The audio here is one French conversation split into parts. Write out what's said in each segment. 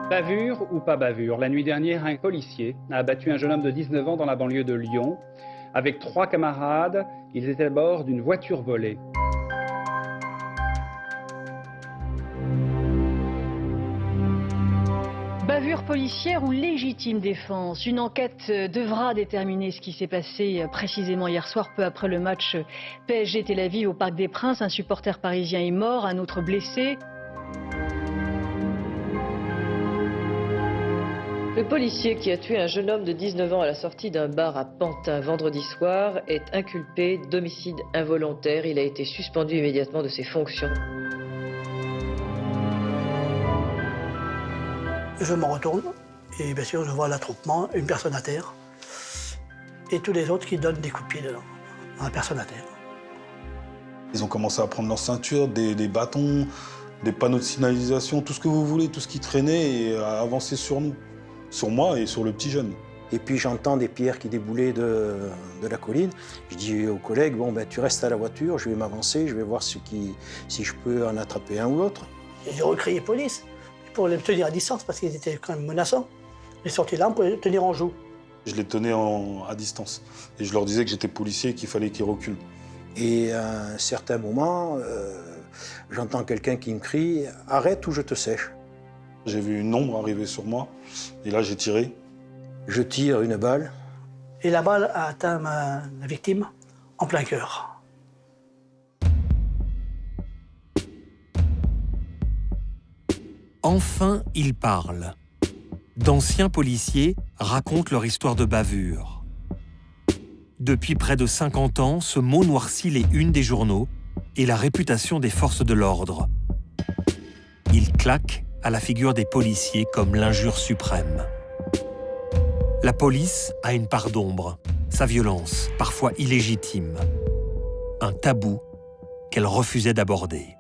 Bavure ou pas bavure, la nuit dernière, un policier a abattu un jeune homme de 19 ans dans la banlieue de Lyon. Avec 3 camarades, ils étaient à bord d'une voiture volée. Bavure policière ou légitime défense? Une enquête devra déterminer ce qui s'est passé précisément hier soir, peu après le match PSG-Tel Aviv au Parc des Princes. Un supporter parisien est mort, un autre blessé. Le policier qui a tué un jeune homme de 19 ans à la sortie d'un bar à Pantin vendredi soir est inculpé d'homicide involontaire. Il a été suspendu immédiatement de ses fonctions. Je me retourne et bien sûr je vois l'attroupement, une personne à terre et tous les autres qui donnent des coups de pied dedans, à la personne à terre. Ils ont commencé à prendre leur ceinture, des bâtons, des panneaux de signalisation, tout ce que vous voulez, tout ce qui traînait et à avancer sur nous, sur moi et sur le petit jeune. Et puis j'entends des pierres qui déboulaient de la colline. Je dis aux collègues, bon ben tu restes à la voiture, je vais m'avancer, je vais voir si je peux en attraper un ou l'autre. J'ai recrié police pour les tenir à distance parce qu'ils étaient quand même menaçants. J'ai sorti l'arme pour les tenir en joue. Je les tenais à distance et je leur disais que j'étais policier et qu'il fallait qu'ils reculent. Et à un certain moment, j'entends quelqu'un qui me crie « Arrête ou je te sèche ». J'ai vu une ombre arriver sur moi et là j'ai tiré. Je tire une balle. Et la balle a atteint la victime en plein cœur. Enfin, ils parlent. D'anciens policiers racontent leur histoire de bavure. Depuis près de 50 ans, ce mot noircit les unes des journaux et la réputation des forces de l'ordre. Il claque à la figure des policiers comme l'injure suprême. La police a une part d'ombre, sa violence, parfois illégitime. Un tabou qu'elle refusait d'aborder.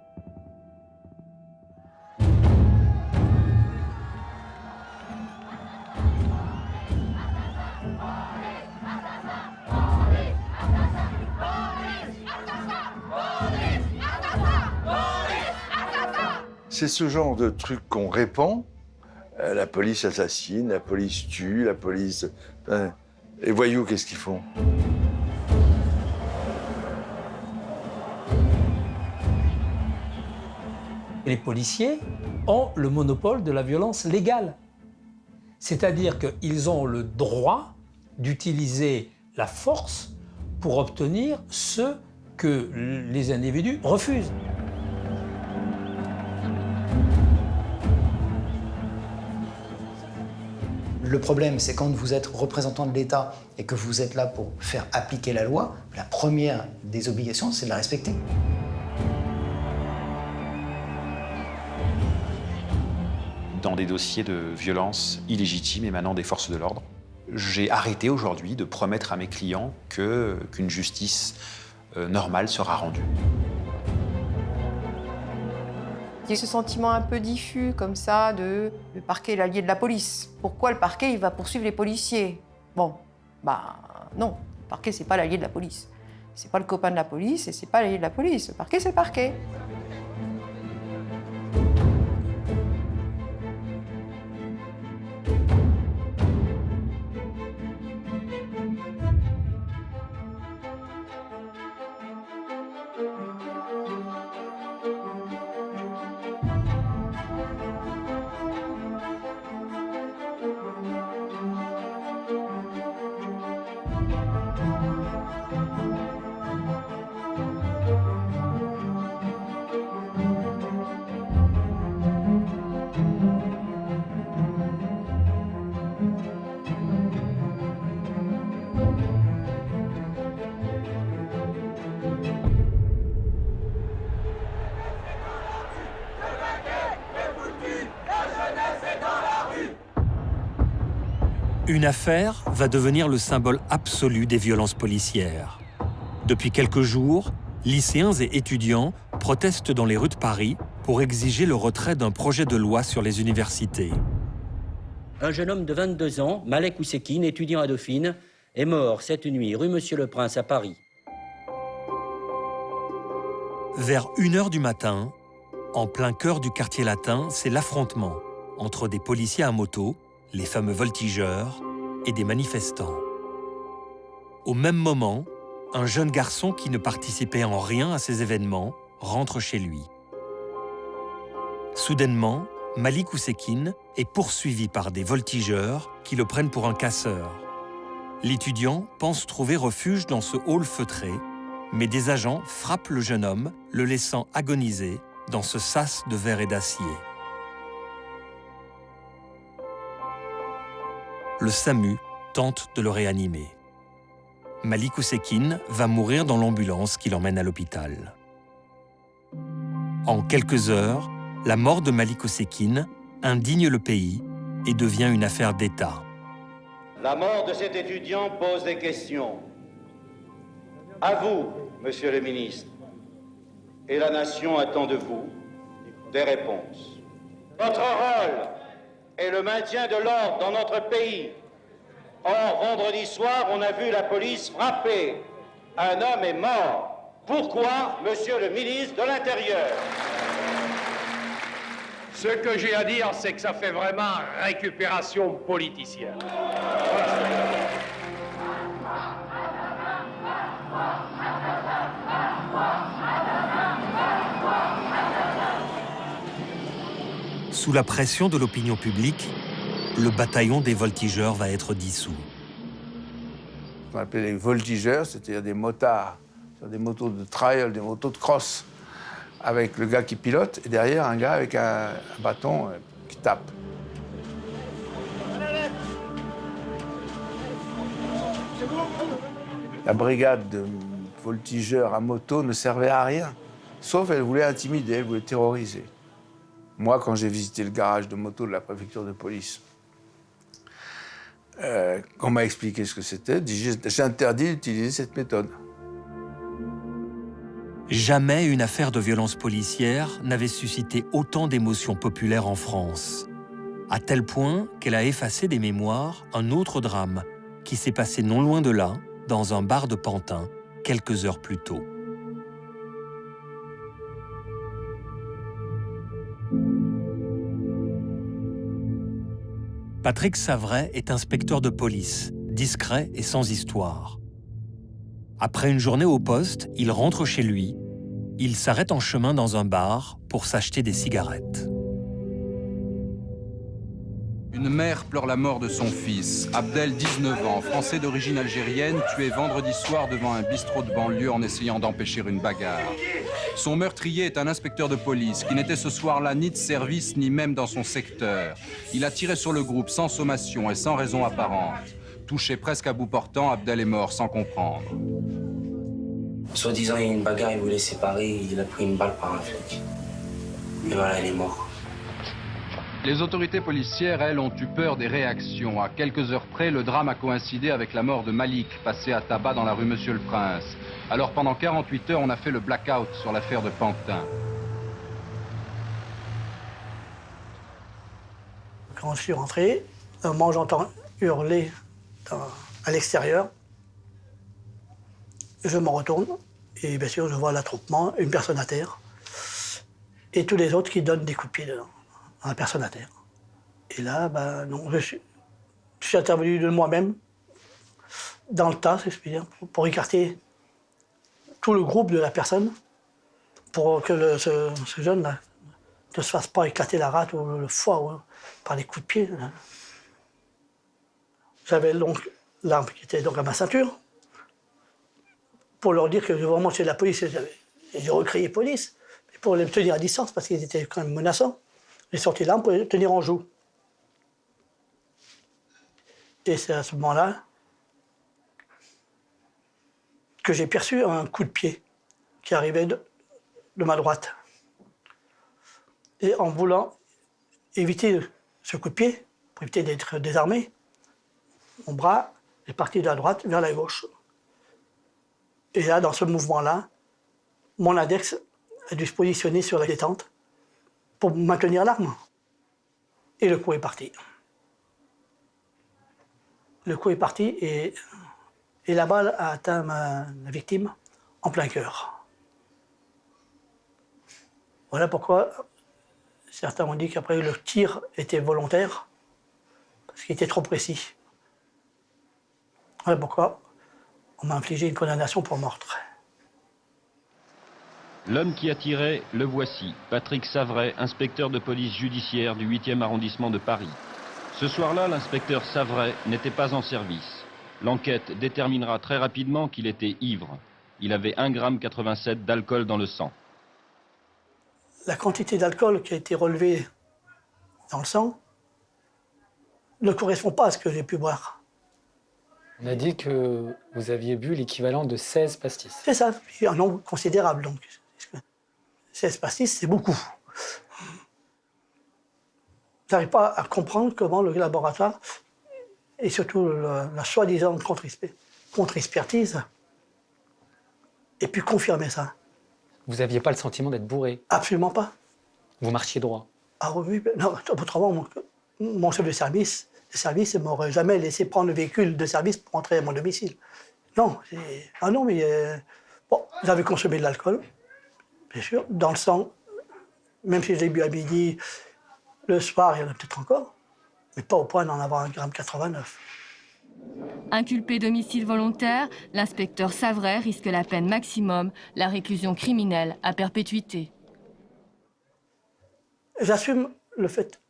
C'est ce genre de truc qu'on répand. La police assassine, la police tue, la police... Les voyous, qu'est-ce qu'ils font? Les policiers ont le monopole de la violence légale. C'est-à-dire qu'ils ont le droit d'utiliser la force pour obtenir ce que les individus refusent. Le problème, c'est quand vous êtes représentant de l'État et que vous êtes là pour faire appliquer la loi, la première des obligations, c'est de la respecter. Dans des dossiers de violence illégitime émanant des forces de l'ordre, j'ai arrêté aujourd'hui de promettre à mes clients qu'une justice normale sera rendue. Il y a ce sentiment un peu diffus, comme ça, de le parquet est l'allié de la police. Pourquoi le parquet, il va poursuivre les policiers? Bon, bah non, le parquet, c'est pas l'allié de la police. C'est pas le copain de la police et c'est pas l'allié de la police. Le parquet, c'est le parquet. Une affaire va devenir le symbole absolu des violences policières. Depuis quelques jours, lycéens et étudiants protestent dans les rues de Paris pour exiger le retrait d'un projet de loi sur les universités. Un jeune homme de 22 ans, Malek Oussekine, étudiant à Dauphine, est mort cette nuit rue Monsieur-le-Prince à Paris. Vers 1h du matin, En plein cœur du quartier latin, c'est l'affrontement entre des policiers à moto, les fameux voltigeurs, et des manifestants. Au même moment, un jeune garçon qui ne participait en rien à ces événements rentre chez lui. Soudainement, Malik Oussekine est poursuivi par des voltigeurs qui le prennent pour un casseur. L'étudiant pense trouver refuge dans ce hall feutré, mais des agents frappent le jeune homme, le laissant agoniser dans ce sas de verre et d'acier. Le SAMU tente de le réanimer. Malik Oussekine va mourir dans l'ambulance qui l'emmène à l'hôpital. En quelques heures, la mort de Malik Oussekine indigne le pays et devient une affaire d'État. La mort de cet étudiant pose des questions. À vous, monsieur le ministre, et la nation attend de vous des réponses. Votre rôle est le maintien de l'ordre dans notre pays. Or, vendredi soir, on a vu la police frapper. Un homme est mort. Pourquoi, monsieur le ministre de l'Intérieur? Ce que j'ai à dire, c'est que ça fait vraiment récupération politicienne. Sous la pression de l'opinion publique, le bataillon des voltigeurs va être dissous. On appelait les voltigeurs, c'est-à-dire des motards, des motos de trial, des motos de cross, avec le gars qui pilote et derrière un gars avec un bâton qui tape. La brigade de voltigeurs à moto ne servait à rien, sauf elle voulait intimider, elle voulait terroriser. Moi, quand j'ai visité le garage de moto de la préfecture de police, on m'a expliqué ce que c'était, j'ai interdit d'utiliser cette méthode. Jamais une affaire de violence policière n'avait suscité autant d'émotions populaires en France, à tel point qu'elle a effacé des mémoires un autre drame qui s'est passé non loin de là, dans un bar de Pantin, quelques heures plus tôt. Patrick Savret est inspecteur de police, discret et sans histoire. Après une journée au poste, il rentre chez lui. Il s'arrête en chemin dans un bar pour s'acheter des cigarettes. Une mère pleure la mort de son fils. Abdel, 19 ans, français d'origine algérienne, tué vendredi soir devant un bistrot de banlieue en essayant d'empêcher une bagarre. Son meurtrier est un inspecteur de police qui n'était ce soir-là ni de service ni même dans son secteur. Il a tiré sur le groupe sans sommation et sans raison apparente. Touché presque à bout portant, Abdel est mort sans comprendre. Soi-disant, il y a une bagarre, il voulait séparer, il a pris une balle par un flic. Et voilà, il est mort. Les autorités policières, elles, ont eu peur des réactions. À quelques heures près, le drame a coïncidé avec la mort de Malik, passé à tabac dans la rue Monsieur-le-Prince. Alors pendant 48 heures, on a fait le blackout sur l'affaire de Pantin. Quand je suis rentré, moi j'entends hurler à l'extérieur. Je me retourne et bien sûr je vois l'attroupement, une personne à terre et tous les autres qui donnent des coups de pied dedans, à la personne à terre. Et là, ben non, je suis intervenu de moi-même dans le tas, si je puis dire, pour écarter tout le groupe de la personne pour que ce jeune-là ne se fasse pas éclater la rate ou le foie par des coups de pied. J'avais donc l'arme qui était donc à ma ceinture pour leur dire que vraiment c'est la police. Et j'ai recrié police, mais pour les tenir à distance parce qu'ils étaient quand même menaçants. J'ai sorti l'arme pour les tenir en joue. Et c'est à ce moment-là que j'ai perçu un coup de pied qui arrivait de ma droite. Et en voulant éviter ce coup de pied, pour éviter d'être désarmé, mon bras est parti de la droite vers la gauche. Et là, dans ce mouvement-là, mon index a dû se positionner sur la détente pour maintenir l'arme. Et le coup est parti. Le coup est parti et la balle a atteint la victime en plein cœur. Voilà pourquoi certains ont dit qu'après le tir était volontaire, parce qu'il était trop précis. Voilà pourquoi on m'a infligé une condamnation pour meurtre. L'homme qui a tiré, le voici, Patrick Savret, inspecteur de police judiciaire du 8e arrondissement de Paris. Ce soir-là, l'inspecteur Savret n'était pas en service. L'enquête déterminera très rapidement qu'il était ivre. Il avait 1,87 g d'alcool dans le sang. La quantité d'alcool qui a été relevée dans le sang ne correspond pas à ce que j'ai pu boire. On a dit que vous aviez bu l'équivalent de 16 pastis. C'est ça, un nombre considérable donc. 16 pastis, c'est beaucoup. Je n'arrive pas à comprendre comment le laboratoire, et surtout la soi-disant contre-expertise, ait pu confirmer ça. Vous n'aviez pas le sentiment d'être bourré? Absolument pas. Vous marchiez droit? Ah oui, non, autrement, mon chef de service ne m'aurait jamais laissé prendre le véhicule de service pour entrer à mon domicile. Non, mais bon, j'avais consommé de l'alcool, bien sûr, dans le sang, même si je l'ai bu à midi, le soir, il y en a peut-être encore, mais pas au point d'en avoir 1,89 g. Inculpé d'homicide volontaire, l'inspecteur Savret risque la peine maximum, la réclusion criminelle à perpétuité. J'assume le fait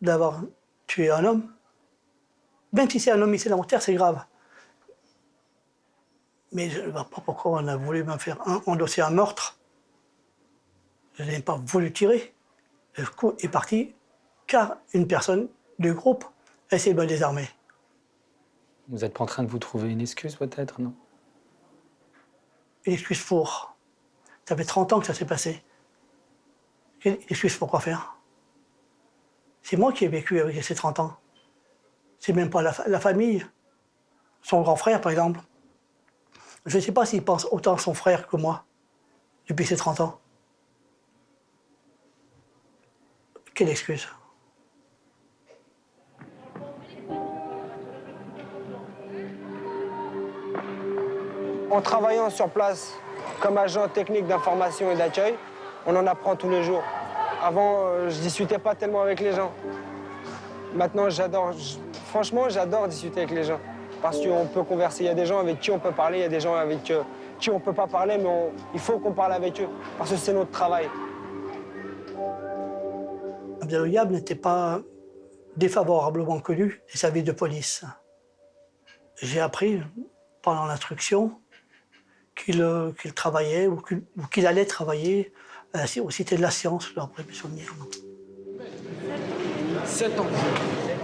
d'avoir tué un homme. Même si c'est un homicide volontaire, c'est grave. Mais je ne vois pas pourquoi on a voulu me faire endosser un meurtre. Je n'ai pas voulu tirer. Le coup est parti car une personne du groupe a essayé de me désarmer. Vous n'êtes pas en train de vous trouver une excuse peut-être, non? Une excuse pour. Ça fait 30 ans que ça s'est passé. Une excuse pour quoi faire? C'est moi qui ai vécu avec ces 30 ans. C'est même pas la famille. Son grand frère, par exemple. Je ne sais pas s'il pense autant à son frère que moi, depuis ces 30 ans. Quelle excuse? En travaillant sur place comme agent technique d'information et d'accueil, on en apprend tous les jours. Avant, je discutais pas tellement avec les gens. Maintenant, franchement, j'adore discuter avec les gens. Parce qu'on peut converser. Il y a des gens avec qui on peut parler, il y a des gens avec qui on ne peut pas parler, mais il faut qu'on parle avec eux, parce que c'est notre travail. Abdelouyab n'était pas défavorablement connu des services de police. J'ai appris pendant l'instruction qu'il travaillait ou qu'il allait travailler au Cité de la Science, d'après mes souvenirs. 7 ans.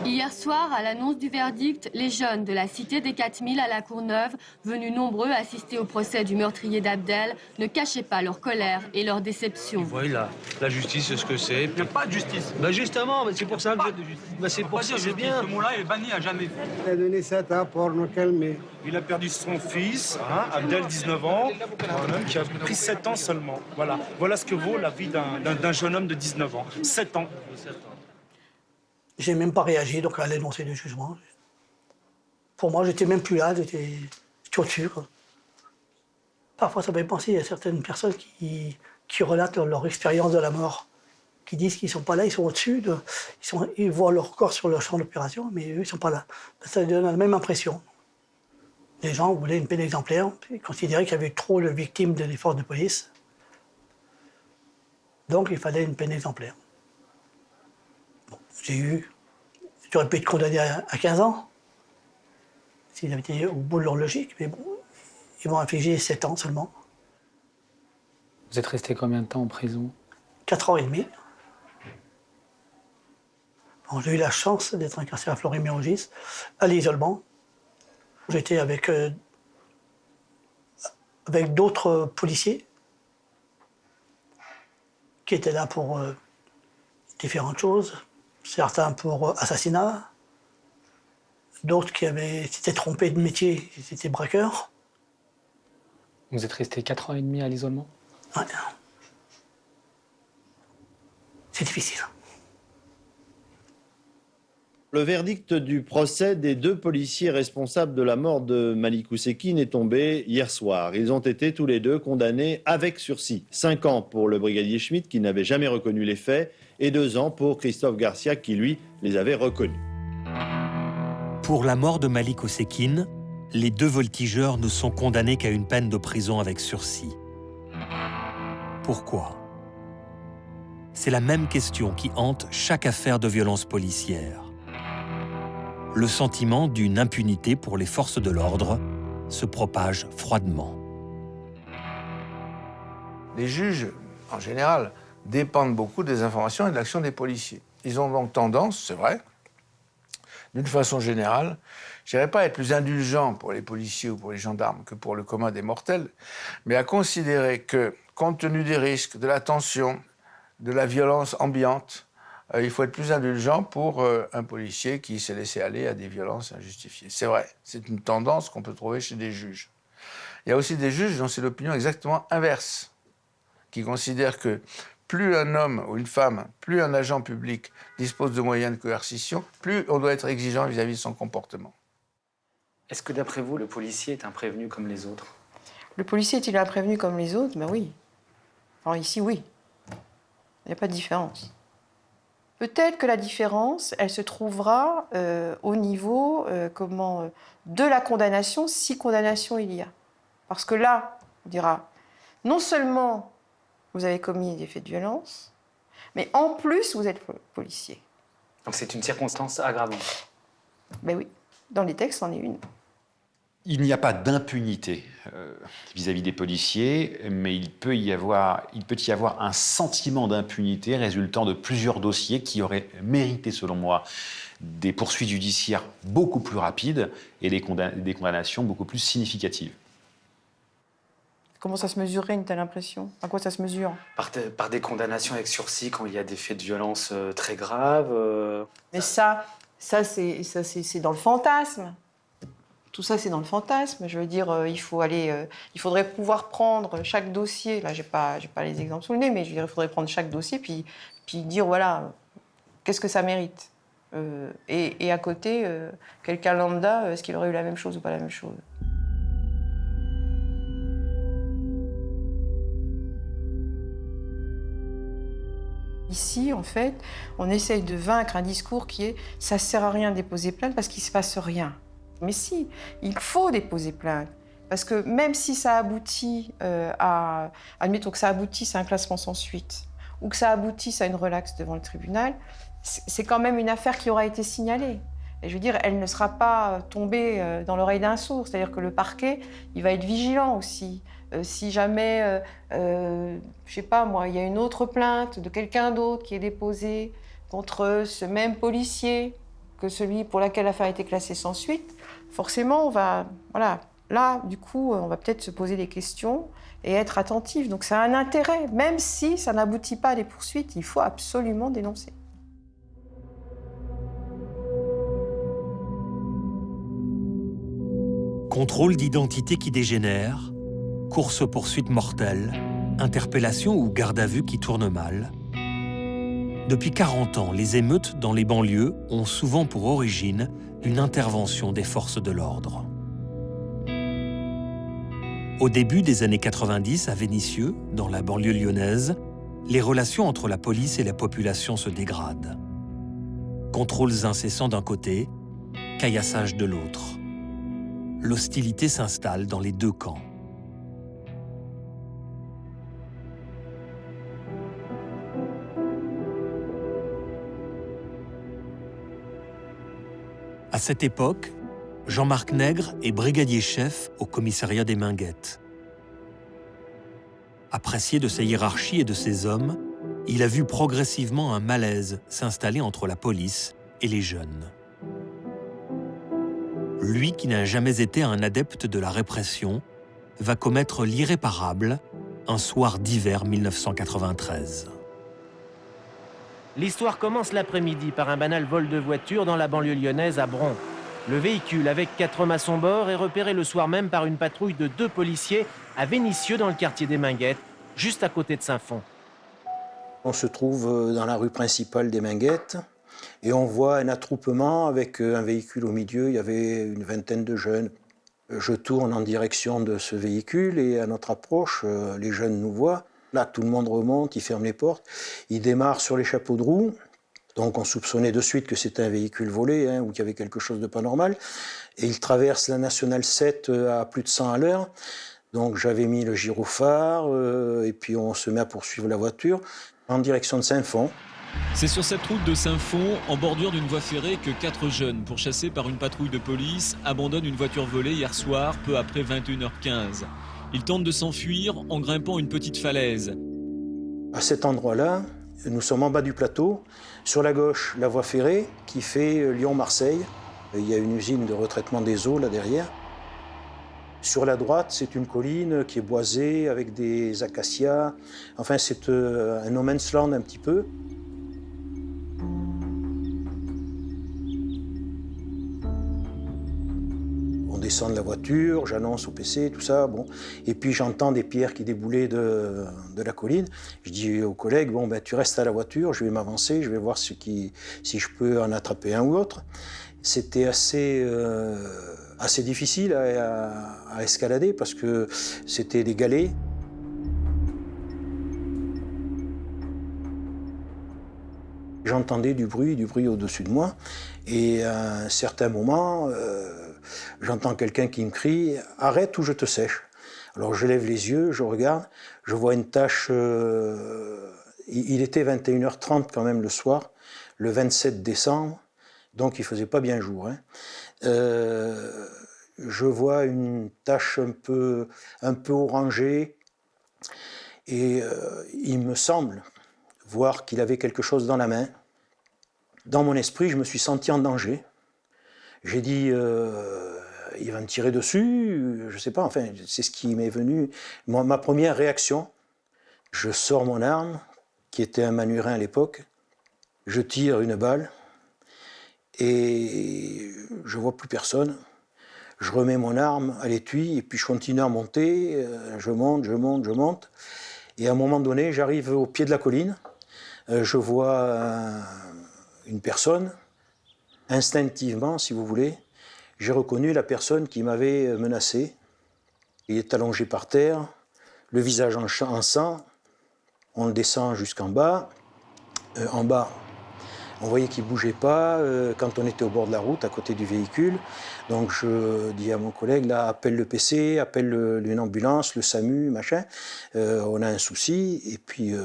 Hier soir, à l'annonce du verdict, les jeunes de la cité des 4000 à la Courneuve, venus nombreux assister au procès du meurtrier d'Abdel, ne cachaient pas leur colère et leur déception. Vous voyez, la justice, c'est ce que c'est. Il n'y a pas de justice. Ben justement, c'est pour ça que j'ai de justice. Ben c'est pour ça que c'est bien. Ce mot-là est banni à jamais. Il a donné 7 ans pour nous calmer. Il a perdu son fils, Abdel, 19 ans, un homme qui a pris 7 ans seulement. Voilà ce que vaut la vie d'un jeune homme de 19 ans. 7 ans. J'ai même pas réagi donc à l'énoncé du jugement. Pour moi, j'étais même plus là, j'étais au-dessus. Parfois, ça m'a pensé à certaines personnes qui relatent leur expérience de la mort, qui disent qu'ils ne sont pas là, ils sont au-dessus, ils voient leur corps sur le champ d'opération, mais eux, ils ne sont pas là. Ça donne la même impression. Les gens voulaient une peine exemplaire, ils considéraient qu'il y avait trop de victimes des forces de police. Donc, il fallait une peine exemplaire. J'aurais pu être condamné à 15 ans, s'il avait été au bout de leur logique, mais bon, ils m'ont infligé 7 ans seulement. Vous êtes resté combien de temps en prison? 4 ans et demi. Bon, j'ai eu la chance d'être incarcéré à Fleury-Mérogis, à l'isolement. J'étais avec d'autres policiers qui étaient là pour différentes choses. Certains pour assassinat, d'autres qui s'étaient trompés de métier, qui étaient braqueurs. Vous êtes resté 4 ans et demi à l'isolement? Ouais. C'est difficile. Le verdict du procès des 2 policiers responsables de la mort de Malik Oussekine est tombé hier soir. Ils ont été tous les 2 condamnés avec sursis. 5 ans pour le brigadier Schmitt qui n'avait jamais reconnu les faits et 2 ans pour Christophe Garcia qui, lui, les avait reconnus. Pour la mort de Malik Oussekine, les 2 voltigeurs ne sont condamnés qu'à une peine de prison avec sursis. Pourquoi ? C'est la même question qui hante chaque affaire de violence policière. Le sentiment d'une impunité pour les forces de l'ordre se propage froidement. Les juges, en général, dépendent beaucoup des informations et de l'action des policiers. Ils ont donc tendance, c'est vrai, d'une façon générale, je ne dirais pas être plus indulgents pour les policiers ou pour les gendarmes que pour le commun des mortels, mais à considérer que, compte tenu des risques, de la tension, de la violence ambiante, il faut être plus indulgent pour un policier qui s'est laissé aller à des violences injustifiées. C'est vrai, c'est une tendance qu'on peut trouver chez des juges. Il y a aussi des juges dont c'est l'opinion exactement inverse, qui considèrent que plus un homme ou une femme, plus un agent public dispose de moyens de coercition, plus on doit être exigeant vis-à-vis de son comportement. Est-ce que d'après vous, le policier est un prévenu comme les autres? Le policier est-il un prévenu comme les autres? Ben oui. Enfin, ici, oui. Il n'y a pas de différence. Peut-être que la différence, elle se trouvera au niveau de la condamnation, si condamnation il y a. Parce que là, on dira, non seulement vous avez commis des faits de violence, mais en plus, vous êtes policier. Donc c'est une circonstance aggravante. Ben oui, dans les textes, c'en est une. Il n'y a pas d'impunité vis-à-vis des policiers, mais il peut y avoir un sentiment d'impunité résultant de plusieurs dossiers qui auraient mérité, selon moi, des poursuites judiciaires beaucoup plus rapides et des condamnations beaucoup plus significatives. Comment ça se mesurerait une telle impression? À quoi ça se mesure? Par des condamnations avec sursis quand il y a des faits de violence très graves. Mais ça c'est dans le fantasme. Tout ça, c'est dans le fantasme. Je veux dire, il faudrait pouvoir prendre chaque dossier. Là, j'ai pas les exemples sous le nez, mais je veux dire, il faudrait prendre chaque dossier puis dire, voilà, qu'est-ce que ça mérite. Et à côté, quelqu'un lambda, est-ce qu'il aurait eu la même chose ou pas la même chose? Ici, en fait, on essaye de vaincre un discours qui est « ça sert à rien de déposer plainte parce qu'il ne se passe rien ». Mais si, il faut déposer plainte. Parce que même si ça aboutit admettons que ça aboutisse à un classement sans suite, ou que ça aboutisse à une relaxe devant le tribunal, c'est quand même une affaire qui aura été signalée. Et je veux dire, elle ne sera pas tombée dans l'oreille d'un sourd. C'est-à-dire que le parquet, il va être vigilant aussi. Si jamais, je sais pas moi, il y a une autre plainte de quelqu'un d'autre qui est déposée contre ce même policier que celui pour lequel l'affaire a été classée sans suite, forcément, on va, voilà, là, du coup, on va peut-être se poser des questions et être attentif. Donc, ça a un intérêt, même si ça n'aboutit pas à des poursuites, il faut absolument dénoncer. Contrôle d'identité qui dégénère, course-poursuite mortelle, interpellation ou garde à vue qui tourne mal. Depuis 40 ans, les émeutes dans les banlieues ont souvent pour origine une intervention des forces de l'ordre. Au début des années 90, à Vénissieux, dans la banlieue lyonnaise, les relations entre la police et la population se dégradent. Contrôles incessants d'un côté, caillassage de l'autre. L'hostilité s'installe dans les deux camps. À cette époque, Jean-Marc Nègre est brigadier-chef au commissariat des Minguettes. Apprécié de sa hiérarchie et de ses hommes, il a vu progressivement un malaise s'installer entre la police et les jeunes. Lui, qui n'a jamais été un adepte de la répression, va commettre l'irréparable un soir d'hiver 1993. L'histoire commence l'après-midi par un banal vol de voiture dans la banlieue lyonnaise à Bron. Le véhicule avec 4 hommes à son bord est repéré le soir même par une patrouille de 2 policiers à Vénissieux dans le quartier des Minguettes, juste à côté de Saint-Fond. On se trouve dans la rue principale des Minguettes. Et on voit un attroupement avec un véhicule au milieu, il y avait une vingtaine de jeunes. Je tourne en direction de ce véhicule et à notre approche, les jeunes nous voient. Là, tout le monde remonte, ils ferment les portes, ils démarrent sur les chapeaux de roue. Donc on soupçonnait de suite que c'était un véhicule volé ou qu'il y avait quelque chose de pas normal. Et ils traversent la Nationale 7 à plus de 100 à l'heure. Donc j'avais mis le gyrophare et puis on se met à poursuivre la voiture en direction de Saint-Fond. C'est sur cette route de Saint-Fond, en bordure d'une voie ferrée, que 4 jeunes, pourchassés par une patrouille de police, abandonnent une voiture volée hier soir, peu après 21h15. Ils tentent de s'enfuir en grimpant une petite falaise. À cet endroit-là, nous sommes en bas du plateau. Sur la gauche, la voie ferrée qui fait Lyon-Marseille. Il y a une usine de retraitement des eaux là derrière. Sur la droite, c'est une colline qui est boisée avec des acacias. Enfin, c'est un no man's land un petit peu. On descend de la voiture, j'annonce au PC, tout ça, bon. Et puis j'entends des pierres qui déboulaient de la colline. Je dis aux collègues, bon, ben, tu restes à la voiture, je vais m'avancer, je vais voir si je peux en attraper un ou autre. C'était assez difficile à escalader parce que c'était des galets. J'entendais du bruit au-dessus de moi. Et à un certain moment, j'entends quelqu'un qui me crie « Arrête ou je te sèche ». Alors je lève les yeux, je regarde, je vois une tache... il était 21h30 quand même le soir, le 27 décembre, donc il ne faisait pas bien jour. Je vois une tache un peu orangée et il me semble voir qu'il avait quelque chose dans la main. Dans mon esprit, je me suis senti en danger. J'ai dit, il va me tirer dessus, je ne sais pas, enfin, c'est ce qui m'est venu. Ma première réaction, je sors mon arme, qui était un manurin à l'époque, je tire une balle et je ne vois plus personne. Je remets mon arme à l'étui et puis je continue à monter, je monte. Et à un moment donné, j'arrive au pied de la colline, je vois une personne. Instinctivement, si vous voulez, j'ai reconnu la personne qui m'avait menacé. Il est allongé par terre, le visage en sang. On le descend jusqu'en bas. En bas, on voyait qu'il ne bougeait pas quand on était au bord de la route, à côté du véhicule. Donc je dis à mon collègue, là, appelle le PC, appelle une ambulance, le SAMU, machin. On a un souci. Et puis...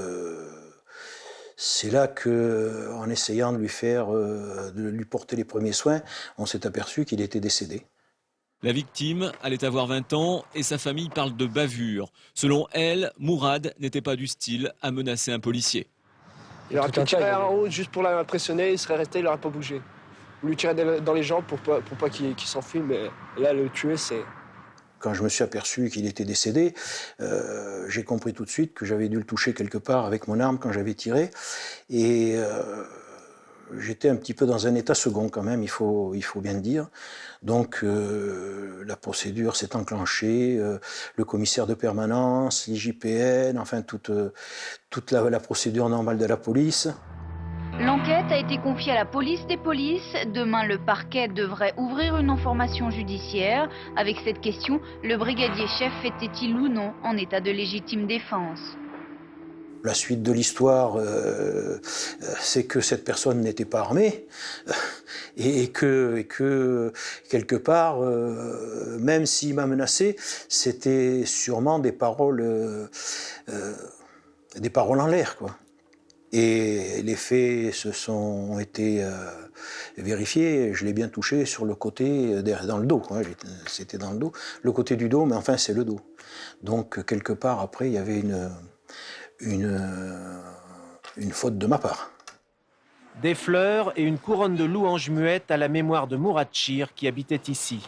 c'est là qu'en essayant de lui porter les premiers soins, on s'est aperçu qu'il était décédé. La victime allait avoir 20 ans et sa famille parle de bavure. Selon elle, Mourad n'était pas du style à menacer un policier. Il aurait pu tirer en haut juste pour l'impressionner, il serait resté, il n'aurait pas bougé. Vous lui tirez dans les jambes pour pas qu'il s'enfuit, mais là, le tuer, c'est... Quand je me suis aperçu qu'il était décédé, j'ai compris tout de suite que j'avais dû le toucher quelque part avec mon arme quand j'avais tiré. Et j'étais un petit peu dans un état second quand même, il faut bien le dire. Donc la procédure s'est enclenchée, le commissaire de permanence, l'IJPN, enfin toute la procédure normale de la police. L'enquête a été confiée à la police des polices. Demain, le parquet devrait ouvrir une information judiciaire. Avec cette question, le brigadier chef était-il ou non en état de légitime défense? La suite de l'histoire, c'est que cette personne n'était pas armée et que quelque part, même s'il m'a menacé, c'était sûrement des paroles en l'air, quoi. Et les faits ont été vérifiés. Je l'ai bien touché sur le côté, dans le dos. C'était dans le dos. Le côté du dos, mais enfin, c'est le dos. Donc, quelque part, après, il y avait une faute de ma part. Des fleurs et une couronne de louanges muettes à la mémoire de Mourad Chir qui habitait ici.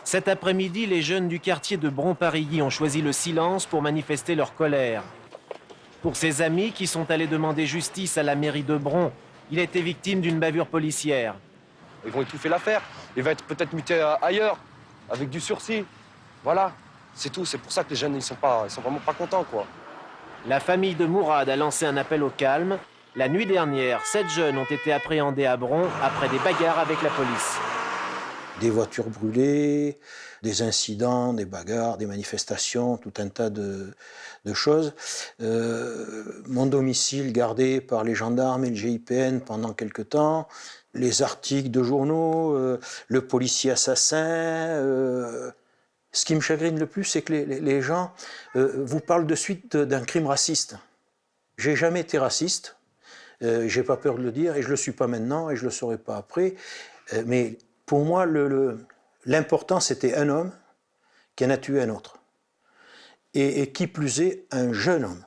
Cet après-midi, les jeunes du quartier de Bron-Parilly ont choisi le silence pour manifester leur colère. Pour ses amis qui sont allés demander justice à la mairie de Bron, il a été victime d'une bavure policière. Ils vont étouffer l'affaire. Il va être peut-être muté ailleurs, avec du sursis. Voilà, c'est tout. C'est pour ça que les jeunes, ils sont vraiment pas contents, quoi. La famille de Mourad a lancé un appel au calme. La nuit dernière, 7 jeunes ont été appréhendés à Bron après des bagarres avec la police. Des voitures brûlées, des incidents, des bagarres, des manifestations, tout un tas de choses. Mon domicile gardé par les gendarmes et le GIPN pendant quelque temps, les articles de journaux, le policier assassin. Ce qui me chagrine le plus, c'est que les gens vous parlent de suite d'un crime raciste. J'ai jamais été raciste, j'ai pas peur de le dire, et je le suis pas maintenant, et je le serai pas après. Mais pour moi, l'important, c'était un homme qui en a tué un autre. Et qui plus est, un jeune homme.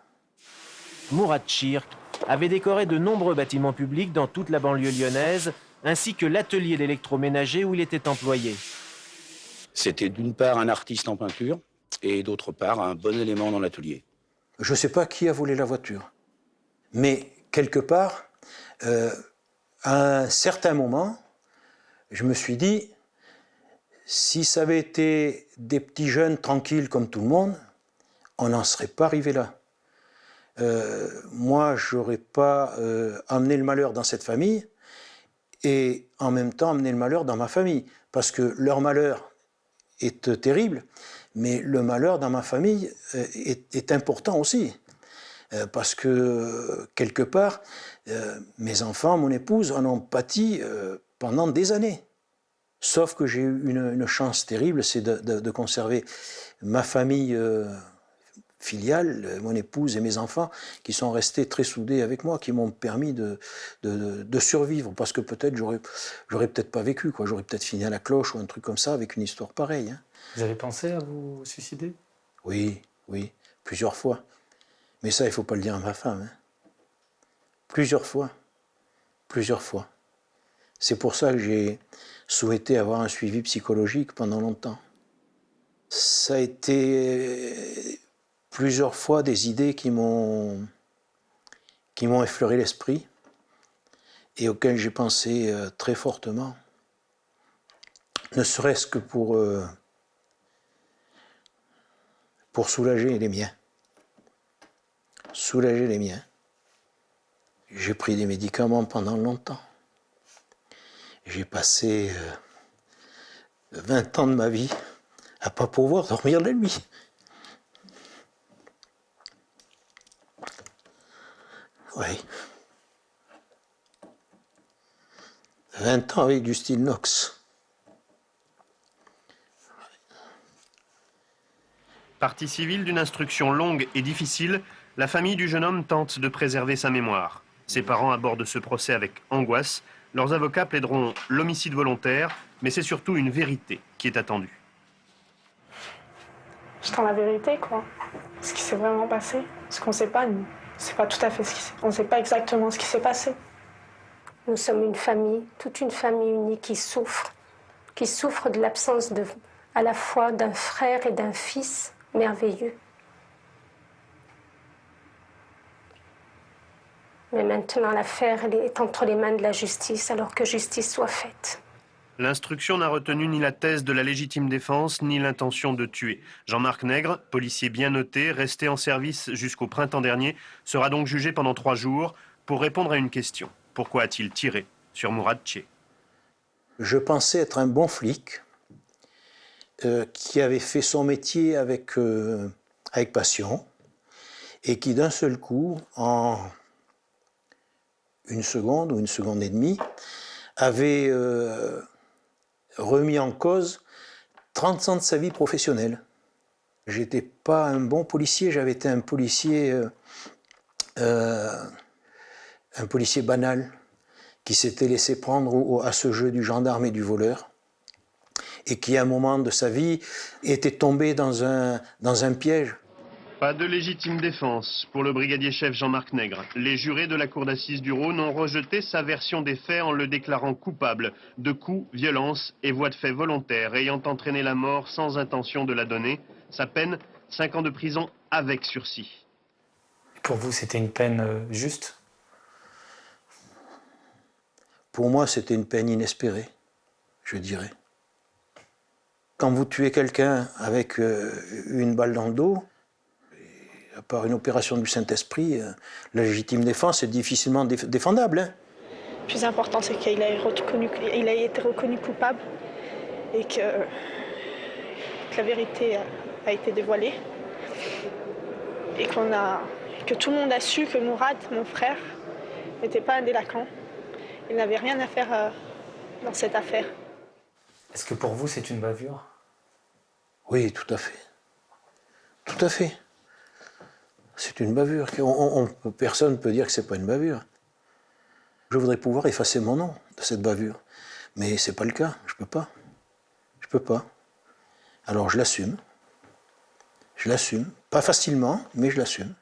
Mourad Chir avait décoré de nombreux bâtiments publics dans toute la banlieue lyonnaise, ainsi que l'atelier d'électroménager où il était employé. C'était d'une part un artiste en peinture, et d'autre part un bon élément dans l'atelier. Je ne sais pas qui a volé la voiture, mais quelque part, à un certain moment, je me suis dit, si ça avait été des petits jeunes tranquilles comme tout le monde, on n'en serait pas arrivé là. Moi, je n'aurais pas amené le malheur dans cette famille et en même temps amené le malheur dans ma famille. Parce que leur malheur est terrible, mais le malheur dans ma famille est important aussi. Parce que, quelque part, mes enfants, mon épouse en ont pâti pendant des années. Sauf que j'ai eu une chance terrible, c'est de conserver ma famille filiale, mon épouse et mes enfants, qui sont restés très soudés avec moi, qui m'ont permis de survivre. Parce que peut-être, j'aurais peut-être pas vécu, quoi. J'aurais peut-être fini à la cloche ou un truc comme ça, avec une histoire pareille. Hein. Vous avez pensé à vous suicider? Oui, plusieurs fois. Mais ça, il ne faut pas le dire à ma femme. Hein. Plusieurs fois. C'est pour ça que j'ai souhaité avoir un suivi psychologique pendant longtemps. Ça a été plusieurs fois des idées qui m'ont effleuré l'esprit et auxquelles j'ai pensé très fortement. Ne serait-ce que pour soulager les miens. Soulager les miens. J'ai pris des médicaments pendant longtemps. J'ai passé 20 ans de ma vie à ne pas pouvoir dormir la nuit. Oui. 20 ans avec du Stilnox. Partie civile d'une instruction longue et difficile, la famille du jeune homme tente de préserver sa mémoire. Ses parents abordent ce procès avec angoisse. Leurs avocats plaideront l'homicide volontaire, mais c'est surtout une vérité qui est attendue. J'attends la vérité, quoi. Ce qui s'est vraiment passé. Ce qu'on ne sait pas, nous. C'est pas tout à fait ce qui s'est passé. On ne sait pas exactement ce qui s'est passé. Nous sommes une famille, toute une famille unie qui souffre de l'absence à la fois d'un frère et d'un fils merveilleux. Mais maintenant, l'affaire est entre les mains de la justice, alors que justice soit faite. L'instruction n'a retenu ni la thèse de la légitime défense, ni l'intention de tuer. Jean-Marc Nègre, policier bien noté, resté en service jusqu'au printemps dernier, sera donc jugé pendant 3 jours pour répondre à une question. Pourquoi a-t-il tiré sur Mourad Chir? Je pensais être un bon flic qui avait fait son métier avec passion et qui d'un seul coup, en une seconde ou une seconde et demie, avait remis en cause 30 ans de sa vie professionnelle. J'étais pas un bon policier, j'avais été un policier banal qui s'était laissé prendre à ce jeu du gendarme et du voleur et qui, à un moment de sa vie, était tombé dans un piège. Pas de légitime défense pour le brigadier chef Jean-Marc Nègre. Les jurés de la cour d'assises du Rhône ont rejeté sa version des faits en le déclarant coupable de coups, violences et voies de fait volontaires ayant entraîné la mort sans intention de la donner. Sa peine, 5 ans de prison avec sursis. Pour vous, c'était une peine juste? Pour moi, c'était une peine inespérée, je dirais. Quand vous tuez quelqu'un avec une balle dans le dos, par une opération du Saint-Esprit, la légitime défense est difficilement défendable. Hein. Le plus important, c'est qu'il a été reconnu coupable et que la vérité a été dévoilée et que tout le monde a su que Mourad, mon frère, n'était pas un délinquant. Il n'avait rien à faire dans cette affaire. Est-ce que pour vous, c'est une bavure? Oui, tout à fait. Tout à fait. C'est une bavure. Personne ne peut dire que ce n'est pas une bavure. Je voudrais pouvoir effacer mon nom de cette bavure. Mais ce n'est pas le cas. Je ne peux pas. Je ne peux pas. Alors je l'assume. Je l'assume. Pas facilement, mais je l'assume.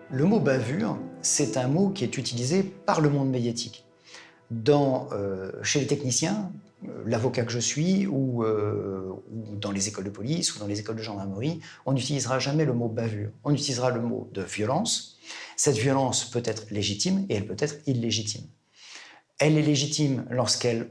Le mot bavure, c'est un mot qui est utilisé par le monde médiatique. Chez les techniciens, l'avocat que je suis, ou dans les écoles de police, ou dans les écoles de gendarmerie, on n'utilisera jamais le mot bavure. On utilisera le mot de violence. Cette violence peut être légitime et elle peut être illégitime. Elle est légitime lorsqu'elle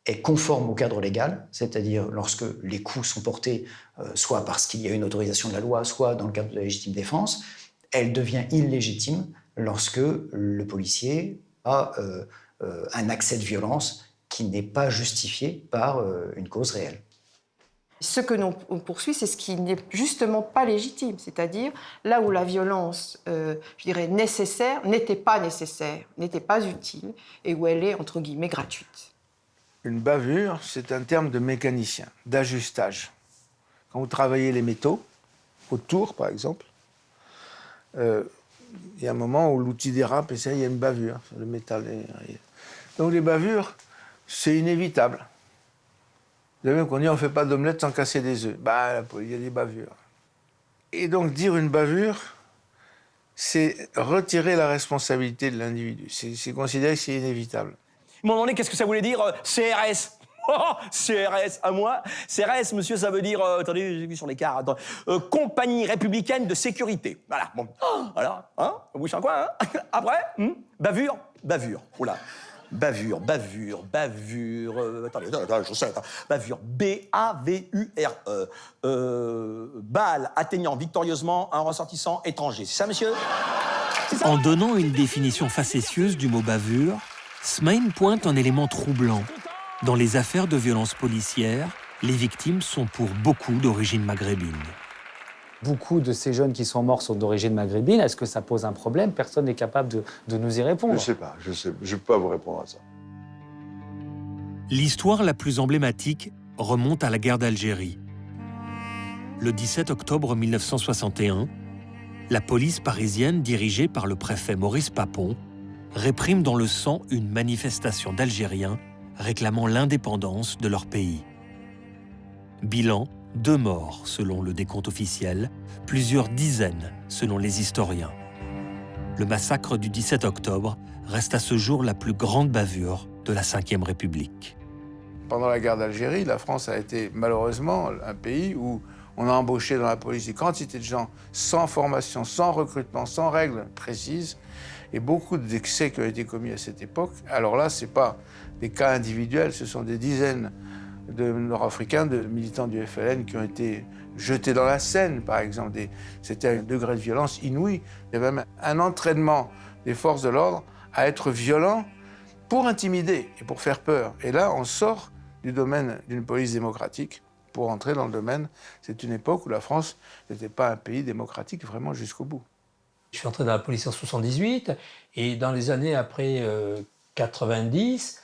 est conforme au cadre légal, c'est-à-dire lorsque les coups sont portés soit parce qu'il y a une autorisation de la loi, soit dans le cadre de la légitime défense. Elle devient illégitime lorsque le policier a un accès de violence qui n'est pas justifié par une cause réelle. Ce que l'on poursuit, c'est ce qui n'est justement pas légitime, c'est-à-dire là où la violence, je dirais, nécessaire, n'était pas utile, et où elle est, entre guillemets, gratuite. Une bavure, c'est un terme de mécanicien, d'ajustage. Quand vous travaillez les métaux, au tour par exemple, il y a un moment où l'outil dérape et ça, il y a une bavure sur le métal. Donc les bavures, c'est inévitable. De même qu'on dit on ne fait pas d'omelette sans casser des œufs. Bah, il y a des bavures. Et donc dire une bavure, c'est retirer la responsabilité de l'individu. C'est considérer que c'est inévitable. Ils m'ont demandé qu'est-ce que ça voulait dire CRS. Oh, CRS, à moi. CRS, monsieur, ça veut dire, attendez, j'ai vu sur les cartes, Compagnie républicaine de sécurité. Voilà, bon. Voilà, hein, vous bouchez un coin, hein. Après, bavure. Oula. Bavure. Attendez, je sais. Bavure. B-A-V-U-R-E. Balle atteignant victorieusement un ressortissant étranger. C'est ça, monsieur? Ça. En donnant une définition facétieuse du mot bavure, Smaïn pointe un élément troublant. Dans les affaires de violences policières, les victimes sont pour beaucoup d'origine maghrébine. Beaucoup de ces jeunes qui sont morts sont d'origine maghrébine. Est-ce que ça pose un problème? Personne n'est capable de nous y répondre. Je ne sais pas. Je peux pas vous répondre à ça. L'histoire la plus emblématique remonte à la guerre d'Algérie. Le 17 octobre 1961, la police parisienne, dirigée par le préfet Maurice Papon, réprime dans le sang une manifestation d'Algériens réclamant l'indépendance de leur pays. Bilan, 2 morts selon le décompte officiel, plusieurs dizaines selon les historiens. Le massacre du 17 octobre reste à ce jour la plus grande bavure de la Ve République. Pendant la guerre d'Algérie, la France a été malheureusement un pays où on a embauché dans la police des quantités de gens sans formation, sans recrutement, sans règles précises, et beaucoup d'excès qui ont été commis à cette époque. Alors là, ce n'est pas des cas individuels, ce sont des dizaines de Nord-Africains, de militants du FLN qui ont été jetés dans la Seine, par exemple. C'était un degré de violence inouï. Il y avait même un entraînement des forces de l'ordre à être violents pour intimider et pour faire peur. Et là, on sort du domaine d'une police démocratique pour entrer dans le domaine. C'est une époque où la France n'était pas un pays démocratique vraiment jusqu'au bout. Je suis entré dans la police en 78 et dans les années après 90,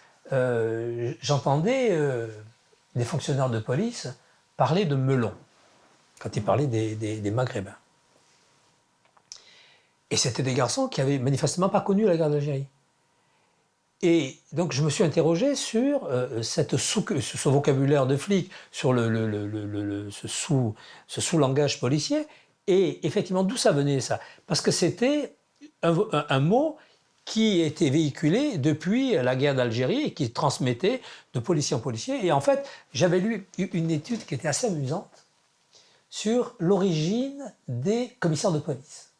j'entendais des fonctionnaires de police parler de melons, quand ils parlaient des Maghrébins. Et c'était des garçons qui n'avaient manifestement pas connu la guerre d'Algérie. Et donc je me suis interrogé sur ce vocabulaire de flic, sur ce sous-langage policier, et effectivement d'où ça venait ça? Parce que c'était un mot qui était véhiculé depuis la guerre d'Algérie et qui transmettait de policier en policier. Et en fait, j'avais lu une étude qui était assez amusante sur l'origine des commissaires de police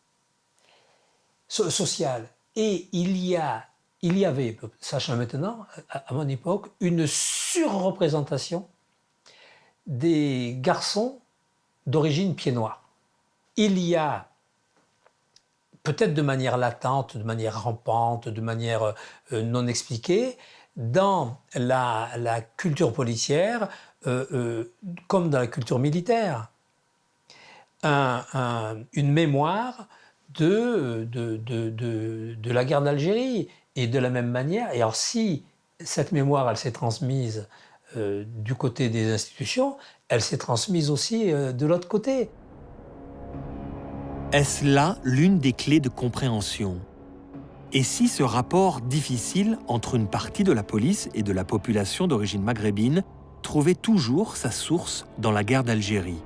sociale. Et il y a il y avait, sachant maintenant, à mon époque, une surreprésentation des garçons d'origine pied noir. Il y a, peut-être de manière latente, de manière rampante, de manière non expliquée, dans la culture policière, comme dans la culture militaire, une mémoire de la guerre d'Algérie. Et de la même manière, et alors si cette mémoire elle s'est transmise du côté des institutions, elle s'est transmise aussi de l'autre côté. Est-ce là l'une des clés de compréhension? Et si ce rapport difficile entre une partie de la police et de la population d'origine maghrébine trouvait toujours sa source dans la guerre d'Algérie?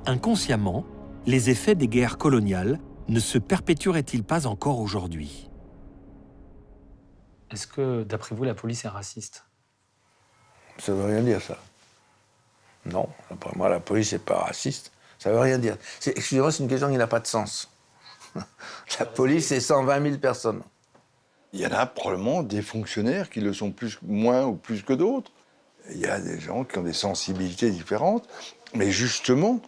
Inconsciemment, les effets des guerres coloniales ne se perpétueraient-ils pas encore aujourd'hui? Est-ce que, d'après vous, la police est raciste? Ça veut rien dire, ça. Non, d'après moi, la police n'est pas raciste. Ça veut rien dire. Excusez-moi, c'est une question qui n'a pas de sens. La police, c'est 120 000 personnes. Il y en a probablement des fonctionnaires qui le sont moins ou plus que d'autres. Il y a des gens qui ont des sensibilités différentes. Mais justement,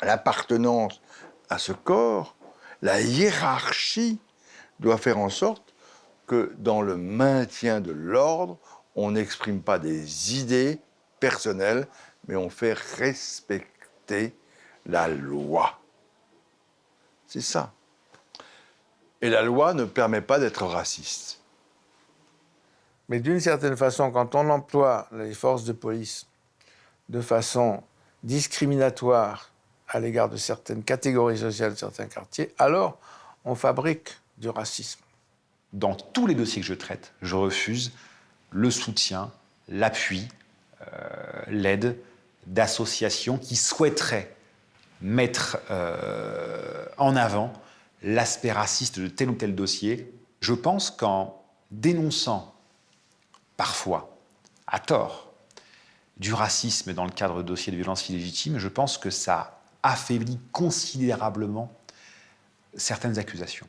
l'appartenance à ce corps, la hiérarchie doit faire en sorte que dans le maintien de l'ordre, on n'exprime pas des idées personnelles, mais on fait respecter la loi. C'est ça. Et la loi ne permet pas d'être raciste. Mais d'une certaine façon, quand on emploie les forces de police de façon discriminatoire à l'égard de certaines catégories sociales de certains quartiers, alors on fabrique du racisme. Dans tous les dossiers que je traite, je refuse le soutien, l'appui, l'aide d'associations qui souhaiteraient mettre en avant l'aspect raciste de tel ou tel dossier. Je pense qu'en dénonçant parfois, à tort, du racisme dans le cadre de dossiers de violence illégitime, je pense que ça affaiblit considérablement certaines accusations.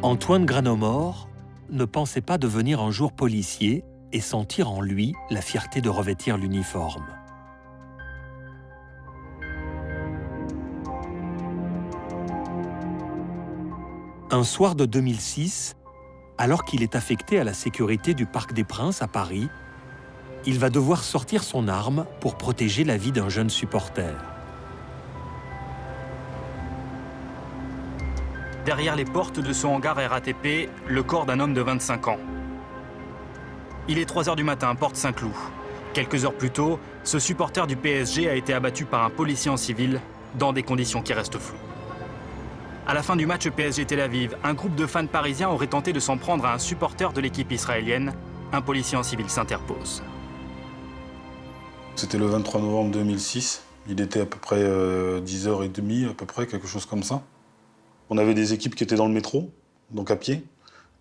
Antoine Granomort ne pensait pas devenir un jour policier et sentir en lui la fierté de revêtir l'uniforme. Un soir de 2006, alors qu'il est affecté à la sécurité du Parc des Princes à Paris, il va devoir sortir son arme pour protéger la vie d'un jeune supporter. Derrière les portes de son hangar RATP, le corps d'un homme de 25 ans. Il est 3 h du matin, porte Saint-Cloud. Quelques heures plus tôt, ce supporter du PSG a été abattu par un policier en civil dans des conditions qui restent floues. À la fin du match PSG-Tel Aviv, un groupe de fans parisiens aurait tenté de s'en prendre à un supporter de l'équipe israélienne. Un policier en civil s'interpose. C'était le 23 novembre 2006. Il était à peu près 10h30, à peu près, quelque chose comme ça. On avait des équipes qui étaient dans le métro, donc à pied,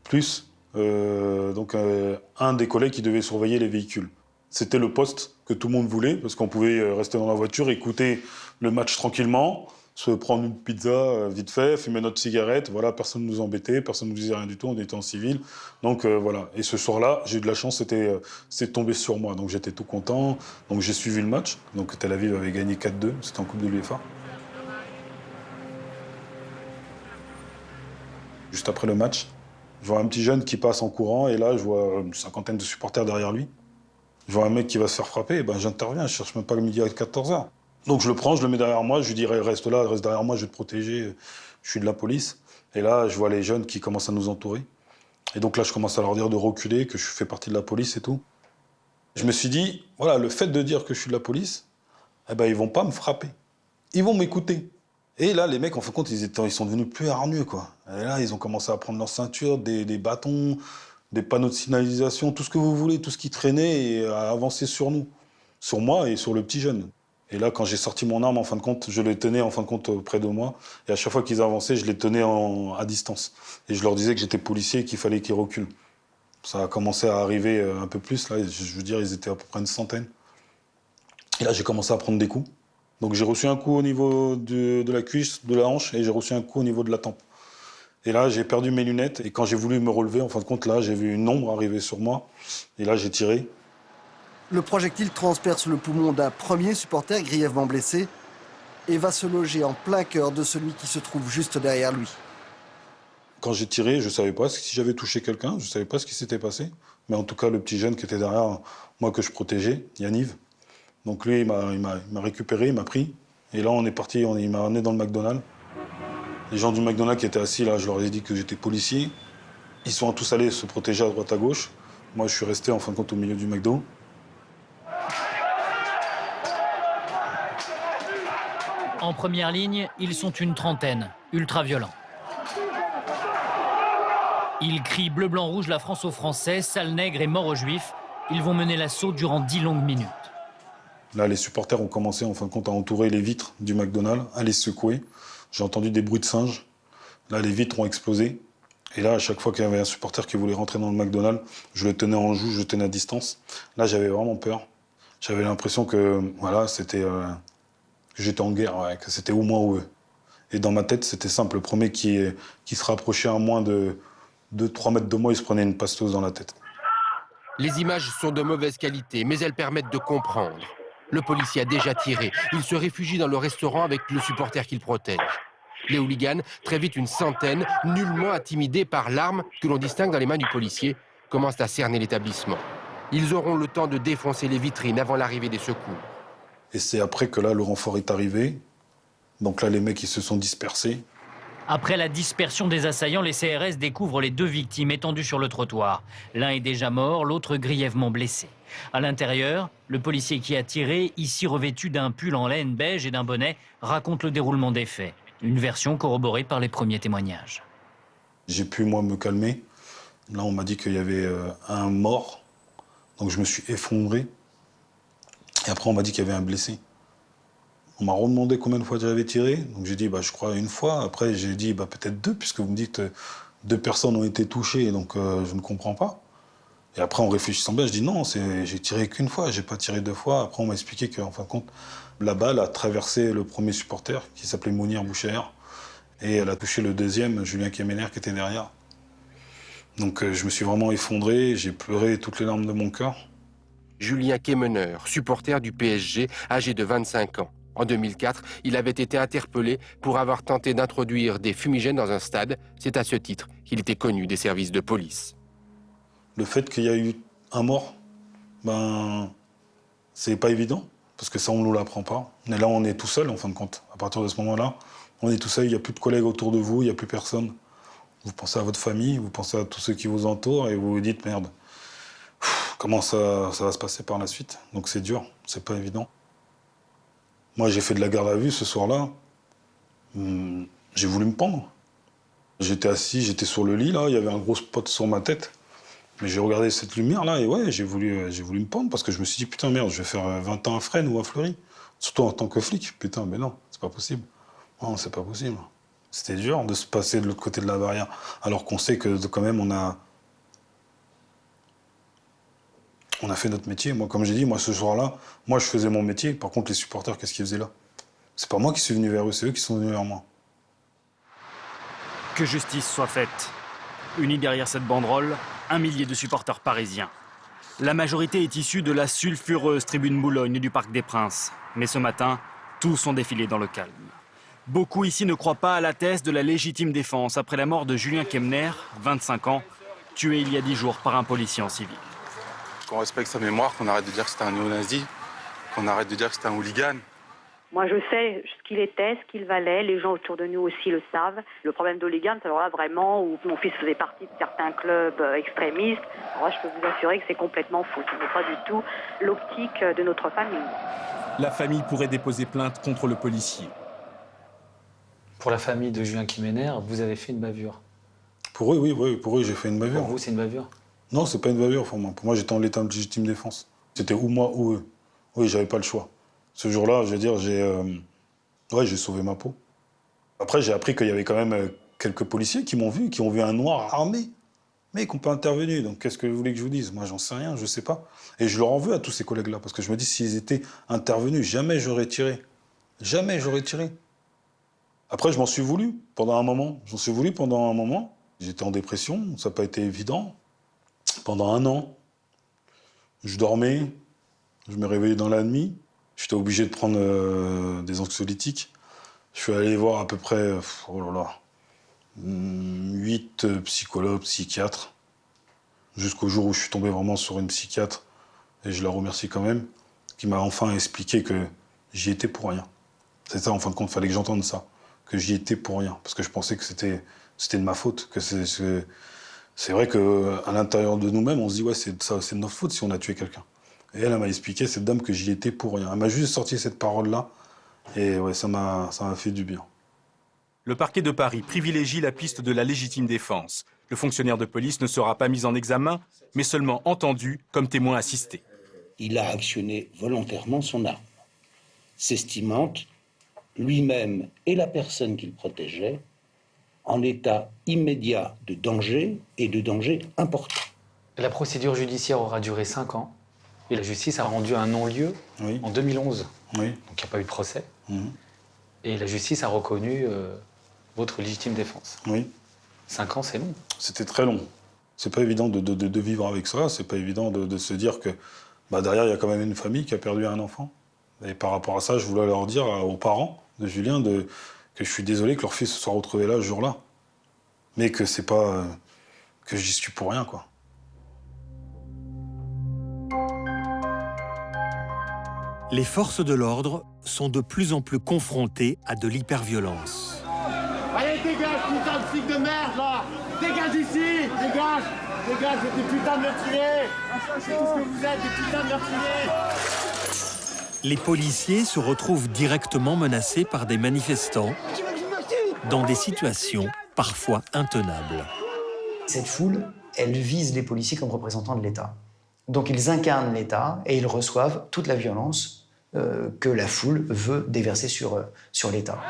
plus un des collègues qui devait surveiller les véhicules. C'était le poste que tout le monde voulait, parce qu'on pouvait rester dans la voiture, écouter le match tranquillement, se prendre une pizza vite fait, fumer notre cigarette, voilà, personne ne nous embêtait, personne ne nous disait rien du tout, on était en civil. Donc voilà. Et ce soir-là, j'ai eu de la chance, c'était tombé sur moi, donc j'étais tout content. Donc j'ai suivi le match. Donc Tel Aviv avait gagné 4-2, c'était en Coupe de l'UEFA. Juste après le match, je vois un petit jeune qui passe en courant, et là, je vois une cinquantaine de supporters derrière lui. Je vois un mec qui va se faire frapper, et ben j'interviens, je cherche même pas le midi à 14h. Donc je le prends, je le mets derrière moi, je lui dis reste là, reste derrière moi, je vais te protéger, je suis de la police. Et là, je vois les jeunes qui commencent à nous entourer. Et donc là, je commence à leur dire de reculer, que je fais partie de la police et tout. Je me suis dit, voilà, le fait de dire que je suis de la police, eh ben ils vont pas me frapper. Ils vont m'écouter. Et là, les mecs, en fin de compte, ils sont devenus plus hargneux, quoi. Et là, ils ont commencé à prendre leur ceinture, des bâtons, des panneaux de signalisation, tout ce que vous voulez, tout ce qui traînait, et à avancer sur nous. Sur moi et sur le petit jeune. Et là, quand j'ai sorti mon arme, en fin de compte, je les tenais en fin de compte près de moi. Et à chaque fois qu'ils avançaient, je les tenais à distance. Et je leur disais que j'étais policier et qu'il fallait qu'ils reculent. Ça a commencé à arriver un peu plus. Là, je veux dire, ils étaient à peu près une centaine. Et là, j'ai commencé à prendre des coups. Donc j'ai reçu un coup au niveau de la cuisse, de la hanche, et j'ai reçu un coup au niveau de la tempe. Et là, j'ai perdu mes lunettes. Et quand j'ai voulu me relever, en fin de compte, là, j'ai vu une ombre arriver sur moi. Et là, j'ai tiré. Le projectile transperce le poumon d'un premier supporter grièvement blessé et va se loger en plein cœur de celui qui se trouve juste derrière lui. Quand j'ai tiré, je ne savais pas si j'avais touché quelqu'un, je ne savais pas ce qui s'était passé. Mais en tout cas, le petit jeune qui était derrière moi que je protégeais, Yaniv, donc lui, il m'a récupéré, il m'a pris. Et là, on est parti, il m'a ramené dans le McDonald's. Les gens du McDonald's qui étaient assis là, je leur ai dit que j'étais policier. Ils sont tous allés se protéger à droite à gauche. Moi, je suis resté en fin de compte au milieu du McDo. En première ligne, ils sont une trentaine, ultra-violents. Ils crient bleu, blanc, rouge, la France aux Français, sale nègre et mort aux Juifs. Ils vont mener l'assaut durant 10 longues minutes. Là, les supporters ont commencé en fin de compte à entourer les vitres du McDonald's, à les secouer. J'ai entendu des bruits de singes. Là, les vitres ont explosé. Et là, à chaque fois qu'il y avait un supporter qui voulait rentrer dans le McDonald's, je le tenais en joue, je le tenais à distance. Là, j'avais vraiment peur. J'avais l'impression que, voilà, c'était... que j'étais en guerre, ouais, que c'était ou moi ou eux. Et dans ma tête, c'était simple. Le premier qui se rapprochait à moins de 2-3 mètres de moi, il se prenait une pasteuse dans la tête. Les images sont de mauvaise qualité, mais elles permettent de comprendre. Le policier a déjà tiré. Il se réfugie dans le restaurant avec le supporter qu'il protège. Les hooligans, très vite une centaine, nullement intimidés par l'arme que l'on distingue dans les mains du policier, commencent à cerner l'établissement. Ils auront le temps de défoncer les vitrines avant l'arrivée des secours. Et c'est après que là, le renfort est arrivé. Donc là, les mecs, ils se sont dispersés. Après la dispersion des assaillants, les CRS découvrent les deux victimes étendues sur le trottoir. L'un est déjà mort, l'autre grièvement blessé. À l'intérieur, le policier qui a tiré, ici revêtu d'un pull en laine beige et d'un bonnet, raconte le déroulement des faits. Une version corroborée par les premiers témoignages. J'ai pu, moi, me calmer. Là, on m'a dit qu'il y avait un mort. Donc je me suis effondré. Et après, on m'a dit qu'il y avait un blessé. On m'a redemandé combien de fois j'avais tiré. Donc j'ai dit, je crois une fois. Après, j'ai dit, peut-être 2, puisque vous me dites que 2 personnes ont été touchées, donc je ne comprends pas. Et après, en réfléchissant bien, je dis non, j'ai tiré qu'une fois, j'ai pas tiré 2 fois. Après, on m'a expliqué qu'en fin de compte, la balle a traversé le premier supporter, qui s'appelait Mounir Boucher, et elle a touché le deuxième, Julien Kemener, qui était derrière. Donc je me suis vraiment effondré, j'ai pleuré toutes les larmes de mon cœur. Julien Kemener, supporter du PSG, âgé de 25 ans. En 2004, il avait été interpellé pour avoir tenté d'introduire des fumigènes dans un stade. C'est à ce titre qu'il était connu des services de police. Le fait qu'il y a eu un mort, c'est pas évident, parce que ça, on ne nous l'apprend pas. Mais là, on est tout seul, en fin de compte. À partir de ce moment-là, on est tout seul, il n'y a plus de collègues autour de vous, il n'y a plus personne. Vous pensez à votre famille, vous pensez à tous ceux qui vous entourent, et vous vous dites, merde, comment ça va se passer par la suite? Donc c'est dur, c'est pas évident. Moi, j'ai fait de la garde à vue ce soir-là. J'ai voulu me pendre. J'étais assis, j'étais sur le lit, là, il y avait un gros spot sur ma tête. Mais j'ai regardé cette lumière-là, et ouais, j'ai voulu me pendre, parce que je me suis dit, putain, merde, je vais faire 20 ans à Fresnes ou à Fleury. Surtout en tant que flic. Putain, mais non, c'est pas possible. Non, c'est pas possible. C'était dur de se passer de l'autre côté de la barrière, alors qu'on sait que quand même, on a fait notre métier. Moi, comme j'ai dit, moi, ce soir-là, moi, je faisais mon métier. Par contre, les supporters, qu'est-ce qu'ils faisaient là? C'est pas moi qui suis venu vers eux, c'est eux qui sont venus vers moi. Que justice soit faite. Unis derrière cette banderole, 1 millier de supporters parisiens. La majorité est issue de la sulfureuse tribune Boulogne du Parc des Princes. Mais ce matin, tous ont défilé dans le calme. Beaucoup ici ne croient pas à la thèse de la légitime défense après la mort de Julien Kemener, 25 ans, tué il y a 10 jours par un policier en civil. Qu'on respecte sa mémoire, qu'on arrête de dire que c'était un néo-nazi, qu'on arrête de dire que c'était un hooligan. Moi, je sais ce qu'il était, ce qu'il valait. Les gens autour de nous aussi le savent. Le problème d'hooligan, c'est alors là vraiment où mon fils faisait partie de certains clubs extrémistes. Alors là, je peux vous assurer que c'est complètement faux. Ce n'est pas du tout l'optique de notre famille. La famille pourrait déposer plainte contre le policier. Pour la famille de Julien Kemener, vous avez fait une bavure. Pour eux, oui, pour eux, j'ai fait une bavure. Pour vous, c'est une bavure? Non, c'est pas une bavure pour moi. Pour moi, j'étais en l'état de légitime défense. C'était ou moi ou eux. Oui, j'avais pas le choix. Ce jour-là, je veux dire, j'ai sauvé ma peau. Après, j'ai appris qu'il y avait quand même quelques policiers qui m'ont vu, qui ont vu un noir armé, mais qui n'ont pas intervenu. Donc, qu'est-ce que vous voulez que je vous dise? Moi, j'en sais rien, je sais pas. Et je leur en veux à tous ces collègues-là, parce que je me dis, s'ils étaient intervenus, jamais j'aurais tiré. Jamais j'aurais tiré. Après, je m'en suis voulu pendant un moment. J'étais en dépression, ça n'a pas été évident. Pendant 1 an, je dormais, je me réveillais dans la nuit. J'étais obligé de prendre des anxiolytiques. Je suis allé voir à peu près, 8 psychologues, psychiatres, jusqu'au jour où je suis tombé vraiment sur une psychiatre, et je la remercie quand même, qui m'a enfin expliqué que j'y étais pour rien. C'est ça, en fin de compte, il fallait que j'entende ça, que j'y étais pour rien, parce que je pensais que c'était de ma faute, que c'est vrai qu'à l'intérieur de nous-mêmes, on se dit, ouais, c'est de notre faute si on a tué quelqu'un. Et elle m'a expliqué, cette dame, que j'y étais pour rien. Elle m'a juste sorti cette parole-là, et ouais, ça m'a fait du bien. Le parquet de Paris privilégie la piste de la légitime défense. Le fonctionnaire de police ne sera pas mis en examen, mais seulement entendu comme témoin assisté. Il a actionné volontairement son arme, s'estimant lui-même et la personne qu'il protégeait en état immédiat de danger et de danger important. La procédure judiciaire aura duré 5 ans et la justice a rendu un non-lieu en 2011. Oui. Donc il n'y a pas eu de procès. Et la justice a reconnu votre légitime défense. Oui. 5 ans, c'est long. C'était très long. C'est pas évident de vivre avec ça, c'est pas évident de se dire que derrière, il y a quand même une famille qui a perdu un enfant. Et par rapport à ça, je voulais leur dire aux parents de Julien que je suis désolé que leur fils se soit retrouvé là ce jour-là. Mais que c'est pas... que j'y suis pour rien, quoi. Les forces de l'ordre sont de plus en plus confrontées à de l'hyperviolence. Allez, dégage, putain de flic de merde, là! Dégage ici! Dégage! Dégage, des putains de meurtriers! C'est tout ce que vous êtes, des putains de meurtriers! Les policiers se retrouvent directement menacés par des manifestants dans des situations parfois intenables. Cette foule, elle vise les policiers comme représentants de l'État. Donc ils incarnent l'État et ils reçoivent toute la violence que la foule veut déverser sur l'État.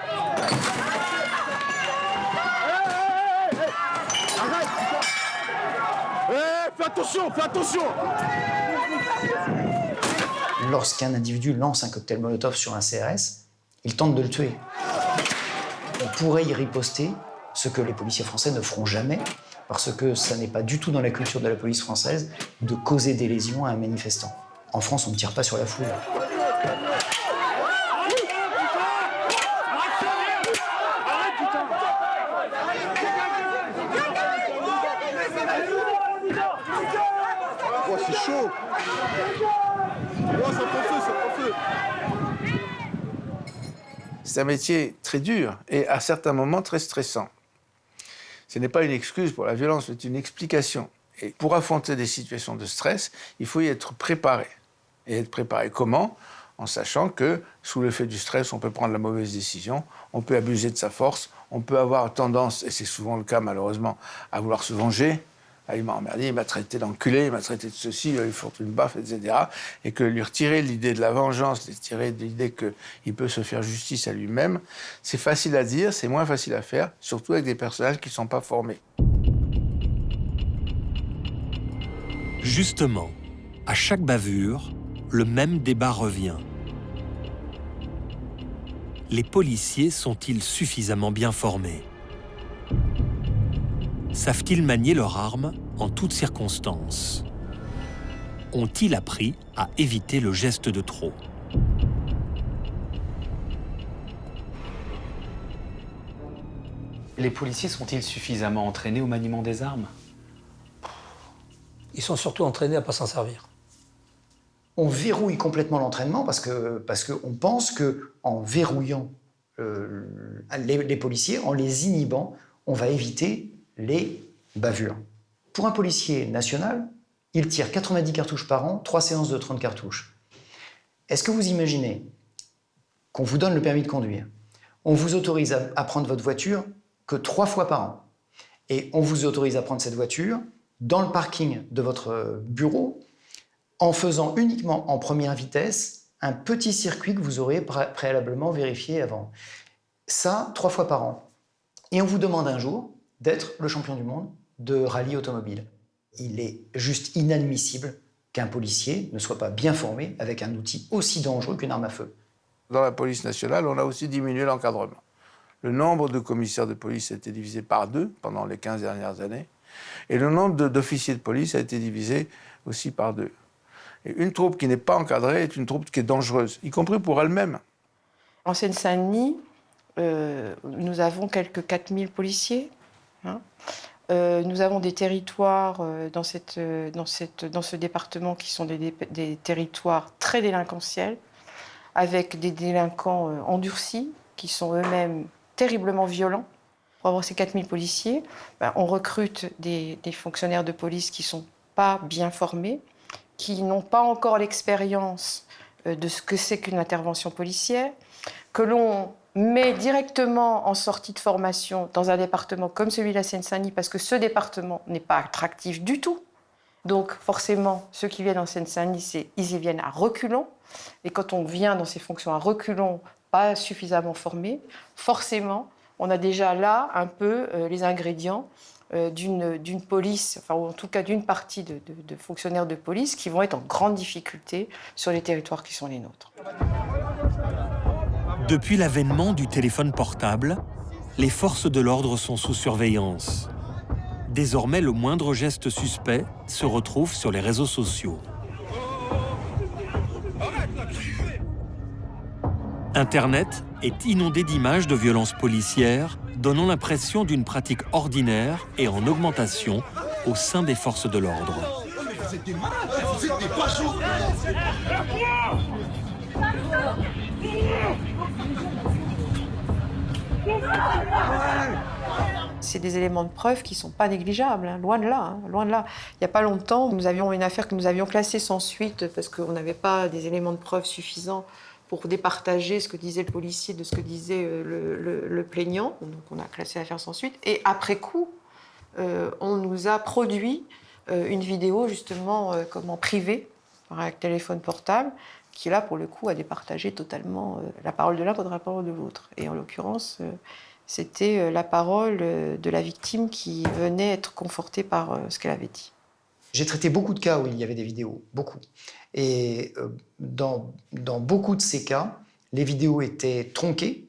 Fais attention, fais attention! Lorsqu'un individu lance un cocktail Molotov sur un CRS, il tente de le tuer. On pourrait y riposter, ce que les policiers français ne feront jamais, parce que ça n'est pas du tout dans la culture de la police française de causer des lésions à un manifestant. En France, on ne tire pas sur la foule. Oh, c'est chaud! Oh, ça prend feu, ça prend feu! C'est un métier très dur et à certains moments très stressant. Ce n'est pas une excuse pour la violence, c'est une explication. Et pour affronter des situations de stress, il faut y être préparé. Et être préparé comment? En sachant que sous l'effet du stress, on peut prendre la mauvaise décision, on peut abuser de sa force, on peut avoir tendance, et c'est souvent le cas malheureusement, à vouloir se venger. Ah, il m'a emmerdé, il m'a traité d'enculé, il m'a traité de ceci, il faut une baffe, etc. Et que lui retirer l'idée de la vengeance, lui retirer l'idée qu'il peut se faire justice à lui-même, c'est facile à dire, c'est moins facile à faire, surtout avec des personnages qui ne sont pas formés. Justement, à chaque bavure, le même débat revient. Les policiers sont-ils suffisamment bien formés? Savent-ils manier leurs armes en toutes circonstances? Ont-ils appris à éviter le geste de trop? Les policiers sont-ils suffisamment entraînés au maniement des armes? Ils sont surtout entraînés à ne pas s'en servir. On verrouille complètement l'entraînement parce qu'on pense qu'en verrouillant les policiers, en les inhibant, on va éviter les bavures. Pour un policier national, il tire 90 cartouches par an, 3 séances de 30 cartouches. Est-ce que vous imaginez qu'on vous donne le permis de conduire, on vous autorise à prendre votre voiture que 3 fois par an, et on vous autorise à prendre cette voiture dans le parking de votre bureau en faisant uniquement en première vitesse un petit circuit que vous aurez préalablement vérifié avant. Ça, 3 fois par an. Et on vous demande un jour d'être le champion du monde de rallye automobile. Il est juste inadmissible qu'un policier ne soit pas bien formé avec un outil aussi dangereux qu'une arme à feu. Dans la police nationale, on a aussi diminué l'encadrement. Le nombre de commissaires de police a été divisé par 2 pendant les 15 dernières années. Et le nombre d'officiers de police a été divisé aussi par 2. Et une troupe qui n'est pas encadrée est une troupe qui est dangereuse, y compris pour elle-même. En Seine-Saint-Denis, nous avons quelques 4000 policiers. Hein. Nous avons des territoires dans ce département qui sont des territoires très délinquantiels, avec des délinquants endurcis, qui sont eux-mêmes terriblement violents. Pour avoir ces 4000 policiers, on recrute des fonctionnaires de police qui ne sont pas bien formés, qui n'ont pas encore l'expérience de ce que c'est qu'une intervention policière, que l'on met directement en sortie de formation dans un département comme celui de la Seine-Saint-Denis, parce que ce département n'est pas attractif du tout. Donc forcément, ceux qui viennent en Seine-Saint-Denis, ils y viennent à reculons. Et quand on vient dans ces fonctions à reculons, pas suffisamment formés, forcément, on a déjà là un peu les ingrédients d'une police, enfin, ou en tout cas d'une partie de fonctionnaires de police qui vont être en grande difficulté sur les territoires qui sont les nôtres. Depuis l'avènement du téléphone portable, les forces de l'ordre sont sous surveillance. Désormais, le moindre geste suspect se retrouve sur les réseaux sociaux. Internet est inondé d'images de violences policières, donnant l'impression d'une pratique ordinaire et en augmentation au sein des forces de l'ordre. C'est des éléments de preuve qui ne sont pas négligeables, hein, loin de là, hein, loin de là. Il n'y a pas longtemps, nous avions une affaire que nous avions classée sans suite parce qu'on n'avait pas des éléments de preuve suffisants pour départager ce que disait le policier de ce que disait le plaignant. Donc on a classé l'affaire sans suite. Et après coup, on nous a produit une vidéo justement privée par un téléphone portable qui là pour le coup a départagé totalement la parole de l'un contre la parole de l'autre. Et en l'occurrence, c'était la parole de la victime qui venait être confortée par ce qu'elle avait dit. J'ai traité beaucoup de cas où il y avait des vidéos, beaucoup. Et dans beaucoup de ces cas, les vidéos étaient tronquées.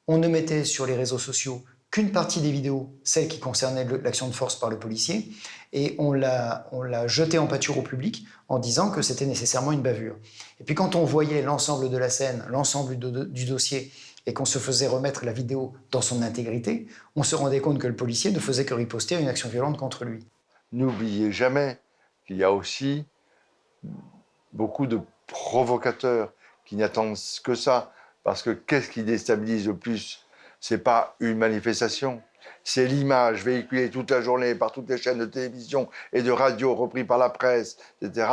On ne mettait sur les réseaux sociaux qu'une partie des vidéos, celle qui concernait l'action de force par le policier, et on l'a jetée en pâture au public en disant que c'était nécessairement une bavure. Et puis quand on voyait l'ensemble de la scène, l'ensemble du dossier, et qu'on se faisait remettre la vidéo dans son intégrité, on se rendait compte que le policier ne faisait que riposter à une action violente contre lui. N'oubliez jamais qu'il y a aussi beaucoup de provocateurs qui n'attendent que ça. Parce que qu'est-ce qui déstabilise le plus? C'est pas une manifestation, c'est l'image véhiculée toute la journée par toutes les chaînes de télévision et de radio, repris par la presse, etc.,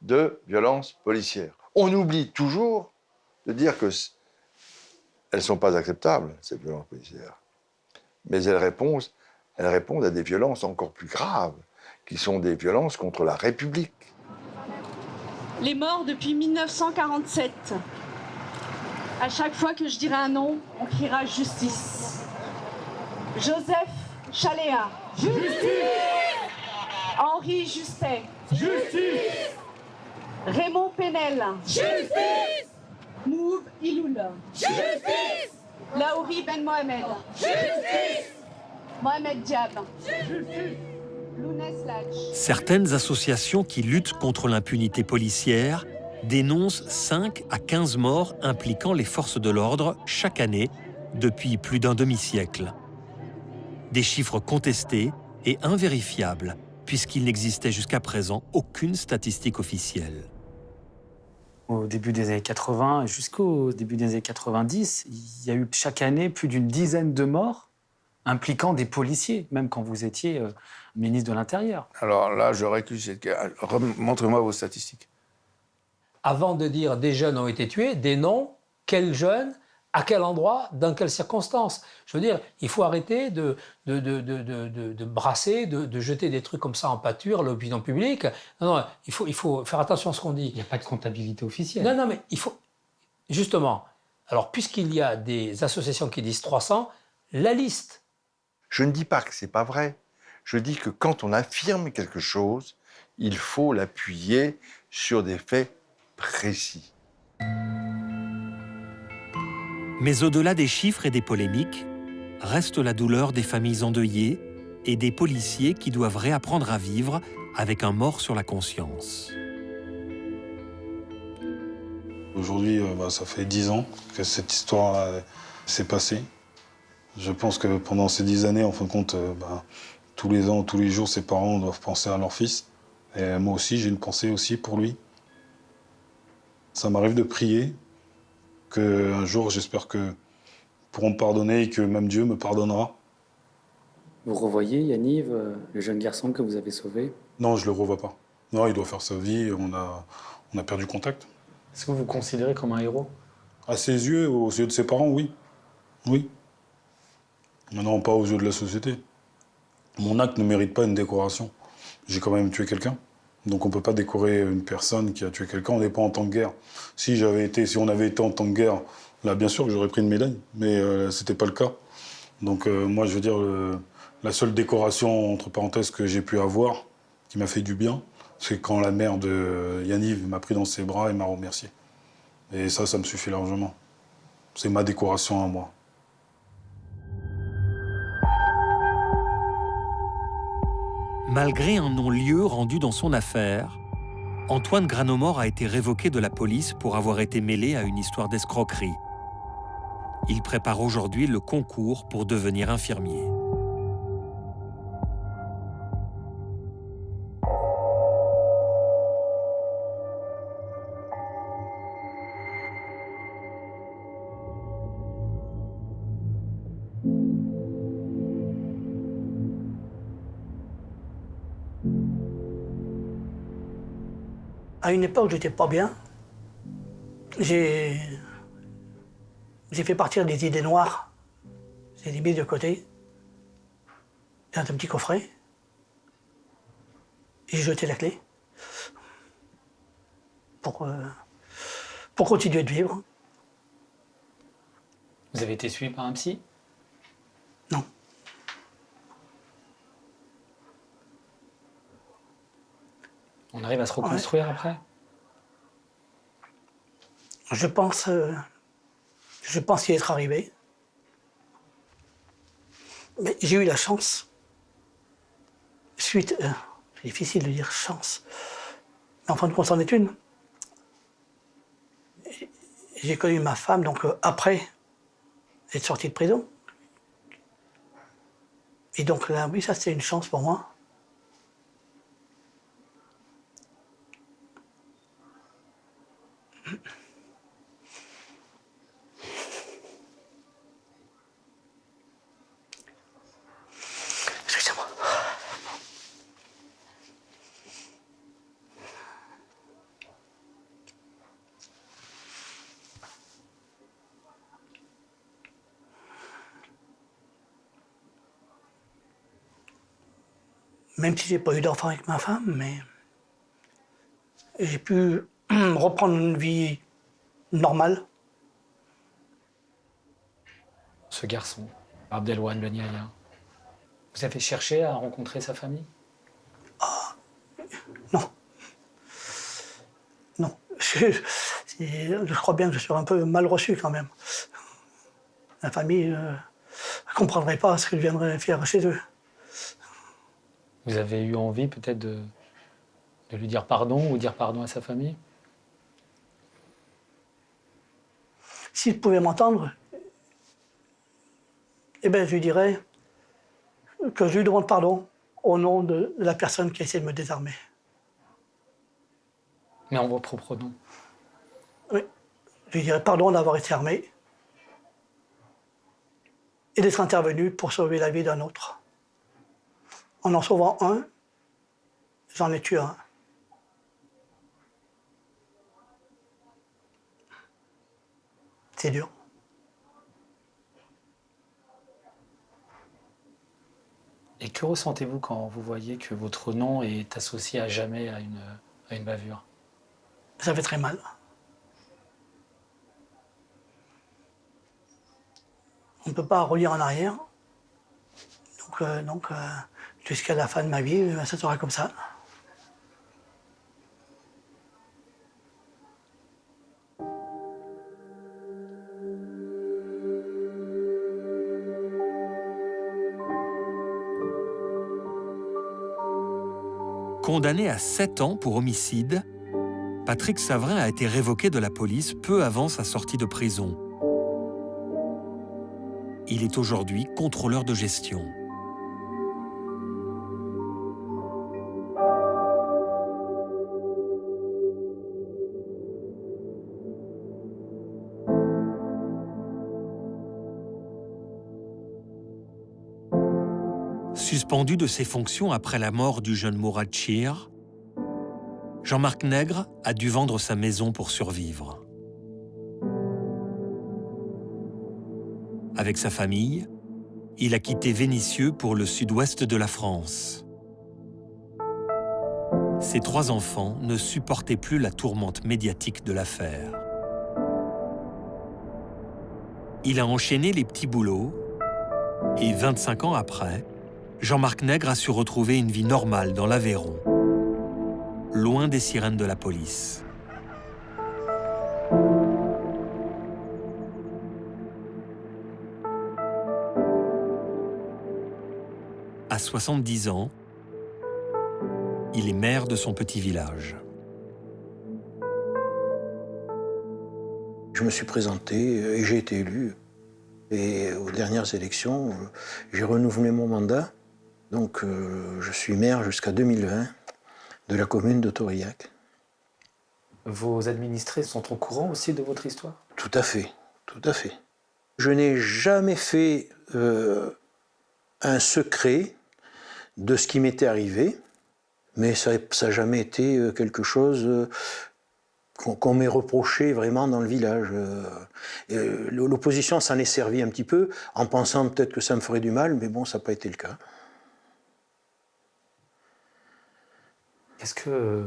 de violences policières. On oublie toujours de dire que elles ne sont pas acceptables, ces violences policières. Mais elles répondent à des violences encore plus graves, qui sont des violences contre la République. Les morts depuis 1947. À chaque fois que je dirai un nom, on criera justice. Joseph Chaléa. Justice. Henri Justet. Justice. Raymond Penel. Justice. Mouv Iloul. Justice. Laouri Ben Mohamed. Justice. Mohamed Diab. Justice. Lounès Ladj. Certaines associations qui luttent contre l'impunité policière dénoncent 5 à 15 morts impliquant les forces de l'ordre chaque année depuis plus d'un demi-siècle. Des chiffres contestés et invérifiables, puisqu'il n'existait jusqu'à présent aucune statistique officielle. Au début des années 80 jusqu'au début des années 90, il y a eu chaque année plus d'une dizaine de morts impliquant des policiers, même quand vous étiez ministre de l'Intérieur. Alors là, je récuse cette... Montrez-moi vos statistiques. Avant de dire des jeunes ont été tués, des noms, quels jeunes, à quel endroit, dans quelles circonstances. Je veux dire, il faut arrêter de brasser, de jeter des trucs comme ça en pâture, l'opinion publique. Non, il faut faire attention à ce qu'on dit. Il n'y a pas de comptabilité officielle. Non, mais il faut... Justement, alors puisqu'il y a des associations qui disent 300, la liste. Je ne dis pas que c'est pas vrai. Je dis que quand on affirme quelque chose, il faut l'appuyer sur des faits précis. Mais au-delà des chiffres et des polémiques, reste la douleur des familles endeuillées et des policiers qui doivent réapprendre à vivre avec un mort sur la conscience. Aujourd'hui, ça fait 10 ans que cette histoire s'est passée. Je pense que pendant ces 10 années, en fin de compte, tous les ans, tous les jours, ses parents doivent penser à leur fils. Et moi aussi, j'ai une pensée aussi pour lui. Ça m'arrive de prier qu'un jour, j'espère que pourront me pardonner et que même Dieu me pardonnera. Vous revoyez Yaniv, le jeune garçon que vous avez sauvé? Non, je le revois pas. Non, il doit faire sa vie, on a perdu contact. Est-ce que vous vous considérez comme un héros? À ses yeux, aux yeux de ses parents, oui. Oui. Maintenant, pas aux yeux de la société. Mon acte ne mérite pas une décoration. J'ai quand même tué quelqu'un. Donc on ne peut pas décorer une personne qui a tué quelqu'un. On n'est pas en temps de guerre. Si on avait été en temps de guerre, là, bien sûr que j'aurais pris une médaille. Mais c'était pas le cas. Donc moi, je veux dire, la seule décoration, entre parenthèses, que j'ai pu avoir, qui m'a fait du bien, c'est quand la mère de Yaniv m'a pris dans ses bras et m'a remercié. Et ça me suffit largement. C'est ma décoration à moi. Malgré un non-lieu rendu dans son affaire, Antoine Granomort a été révoqué de la police pour avoir été mêlé à une histoire d'escroquerie. Il prépare aujourd'hui le concours pour devenir infirmier. À une époque, j'étais pas bien. J'ai fait partir des idées noires. J'ai les mis de côté, dans un petit coffret. J'ai jeté la clé pour continuer de vivre. Vous avez été suivi par un psy? Non. On arrive à se reconstruire après? Je pense y être arrivé. Mais j'ai eu la chance, c'est difficile de dire chance, mais en fin de compte, c'en est une. J'ai connu ma femme, donc après être sorti de prison. Et donc là, oui, ça c'était une chance pour moi. Excusez-moi. Même si j'ai pas eu d'enfant avec ma femme, mais j'ai pu reprendre une vie normale. Ce garçon, Abdelwan Ben Yahya, vous avez cherché à rencontrer sa famille? Non. Je crois bien que je suis un peu mal reçu quand même. La famille ne comprendrait pas ce que je viendrais faire chez eux. Vous avez eu envie peut-être de lui dire pardon ou dire pardon à sa famille? S'il pouvait m'entendre, eh bien, je lui dirais que je lui demande pardon au nom de la personne qui a essayé de me désarmer. Mais en vos propres noms? Oui. Je lui dirais pardon d'avoir été armé et d'être intervenu pour sauver la vie d'un autre. En sauvant un, j'en ai tué un. C'est dur. Et que ressentez-vous quand vous voyez que votre nom est associé à jamais à une bavure? Ça fait très mal. ne peut pas revenir en arrière. Donc, jusqu'à la fin de ma vie, ça sera comme ça. Condamné à 7 ans pour homicide, Patrick Savrin a été révoqué de la police peu avant sa sortie de prison. Il est aujourd'hui contrôleur de gestion. Suspendu de ses fonctions après la mort du jeune Mourad Chir, Jean-Marc Nègre a dû vendre sa maison pour survivre. Avec sa famille, il a quitté Vénissieux pour le sud-ouest de la France. Ses 3 enfants ne supportaient plus la tourmente médiatique de l'affaire. Il a enchaîné les petits boulots et 25 ans après, Jean-Marc Nègre a su retrouver une vie normale dans l'Aveyron, loin des sirènes de la police. À 70 ans, il est maire de son petit village. Je me suis présenté et j'ai été élu. Et aux dernières élections, j'ai renouvelé mon mandat. Donc je suis maire jusqu'à 2020 de la commune de Taurillac. Vos administrés sont au courant aussi de votre histoire? Tout à fait, tout à fait. Je n'ai jamais fait un secret de ce qui m'était arrivé, mais ça n'a jamais été quelque chose qu'on m'ait reproché vraiment dans le village. L'opposition s'en est servie un petit peu, en pensant peut-être que ça me ferait du mal, mais bon, ça n'a pas été le cas. Est-ce que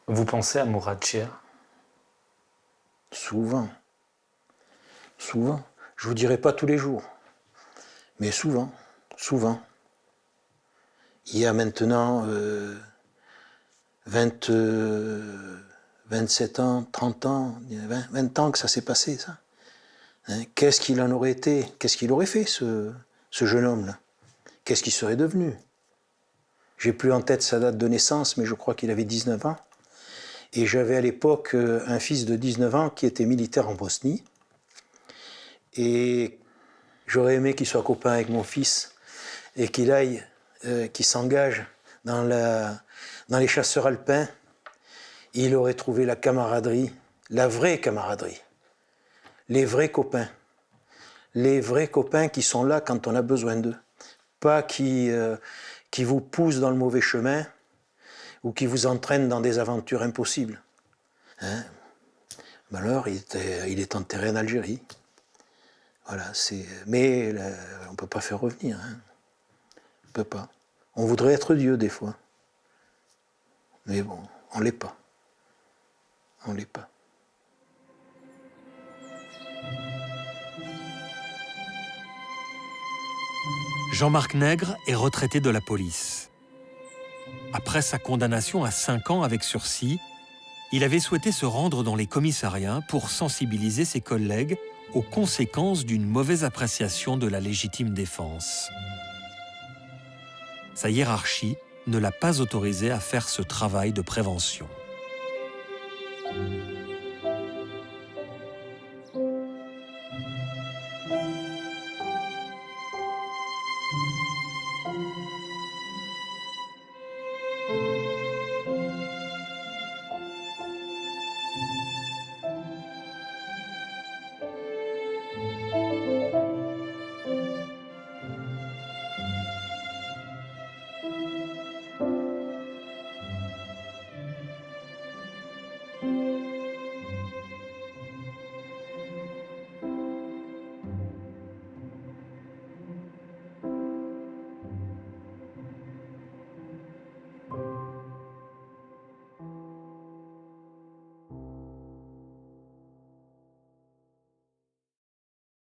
vous pensez à Mourad Chir? Souvent. Souvent. Je ne vous dirai pas tous les jours, mais souvent, souvent. Il y a maintenant 27 ans, 30 ans, 20 ans que ça s'est passé, ça. Hein, qu'est-ce qu'il en aurait été? Qu'est-ce qu'il aurait fait, ce jeune homme-là? Qu'est-ce qu'il serait devenu? J'ai plus en tête sa date de naissance, mais je crois qu'il avait 19 ans. Et j'avais à l'époque un fils de 19 ans qui était militaire en Bosnie. Et j'aurais aimé qu'il soit copain avec mon fils et qu'il aille, qu'il s'engage dans les chasseurs alpins. Il aurait trouvé la camaraderie, la vraie camaraderie, les vrais copains qui sont là quand on a besoin d'eux, pas qui vous poussent dans le mauvais chemin ou qui vous entraînent dans des aventures impossibles. Hein? Malheur, il est enterré en Algérie. Voilà, mais là, on ne peut pas faire revenir. Hein? On ne peut pas. On voudrait être Dieu des fois. Mais bon, on ne l'est pas. On ne l'est pas. Jean-Marc Nègre est retraité de la police. Après sa condamnation à 5 ans avec sursis, il avait souhaité se rendre dans les commissariats pour sensibiliser ses collègues aux conséquences d'une mauvaise appréciation de la légitime défense. Sa hiérarchie ne l'a pas autorisé à faire ce travail de prévention.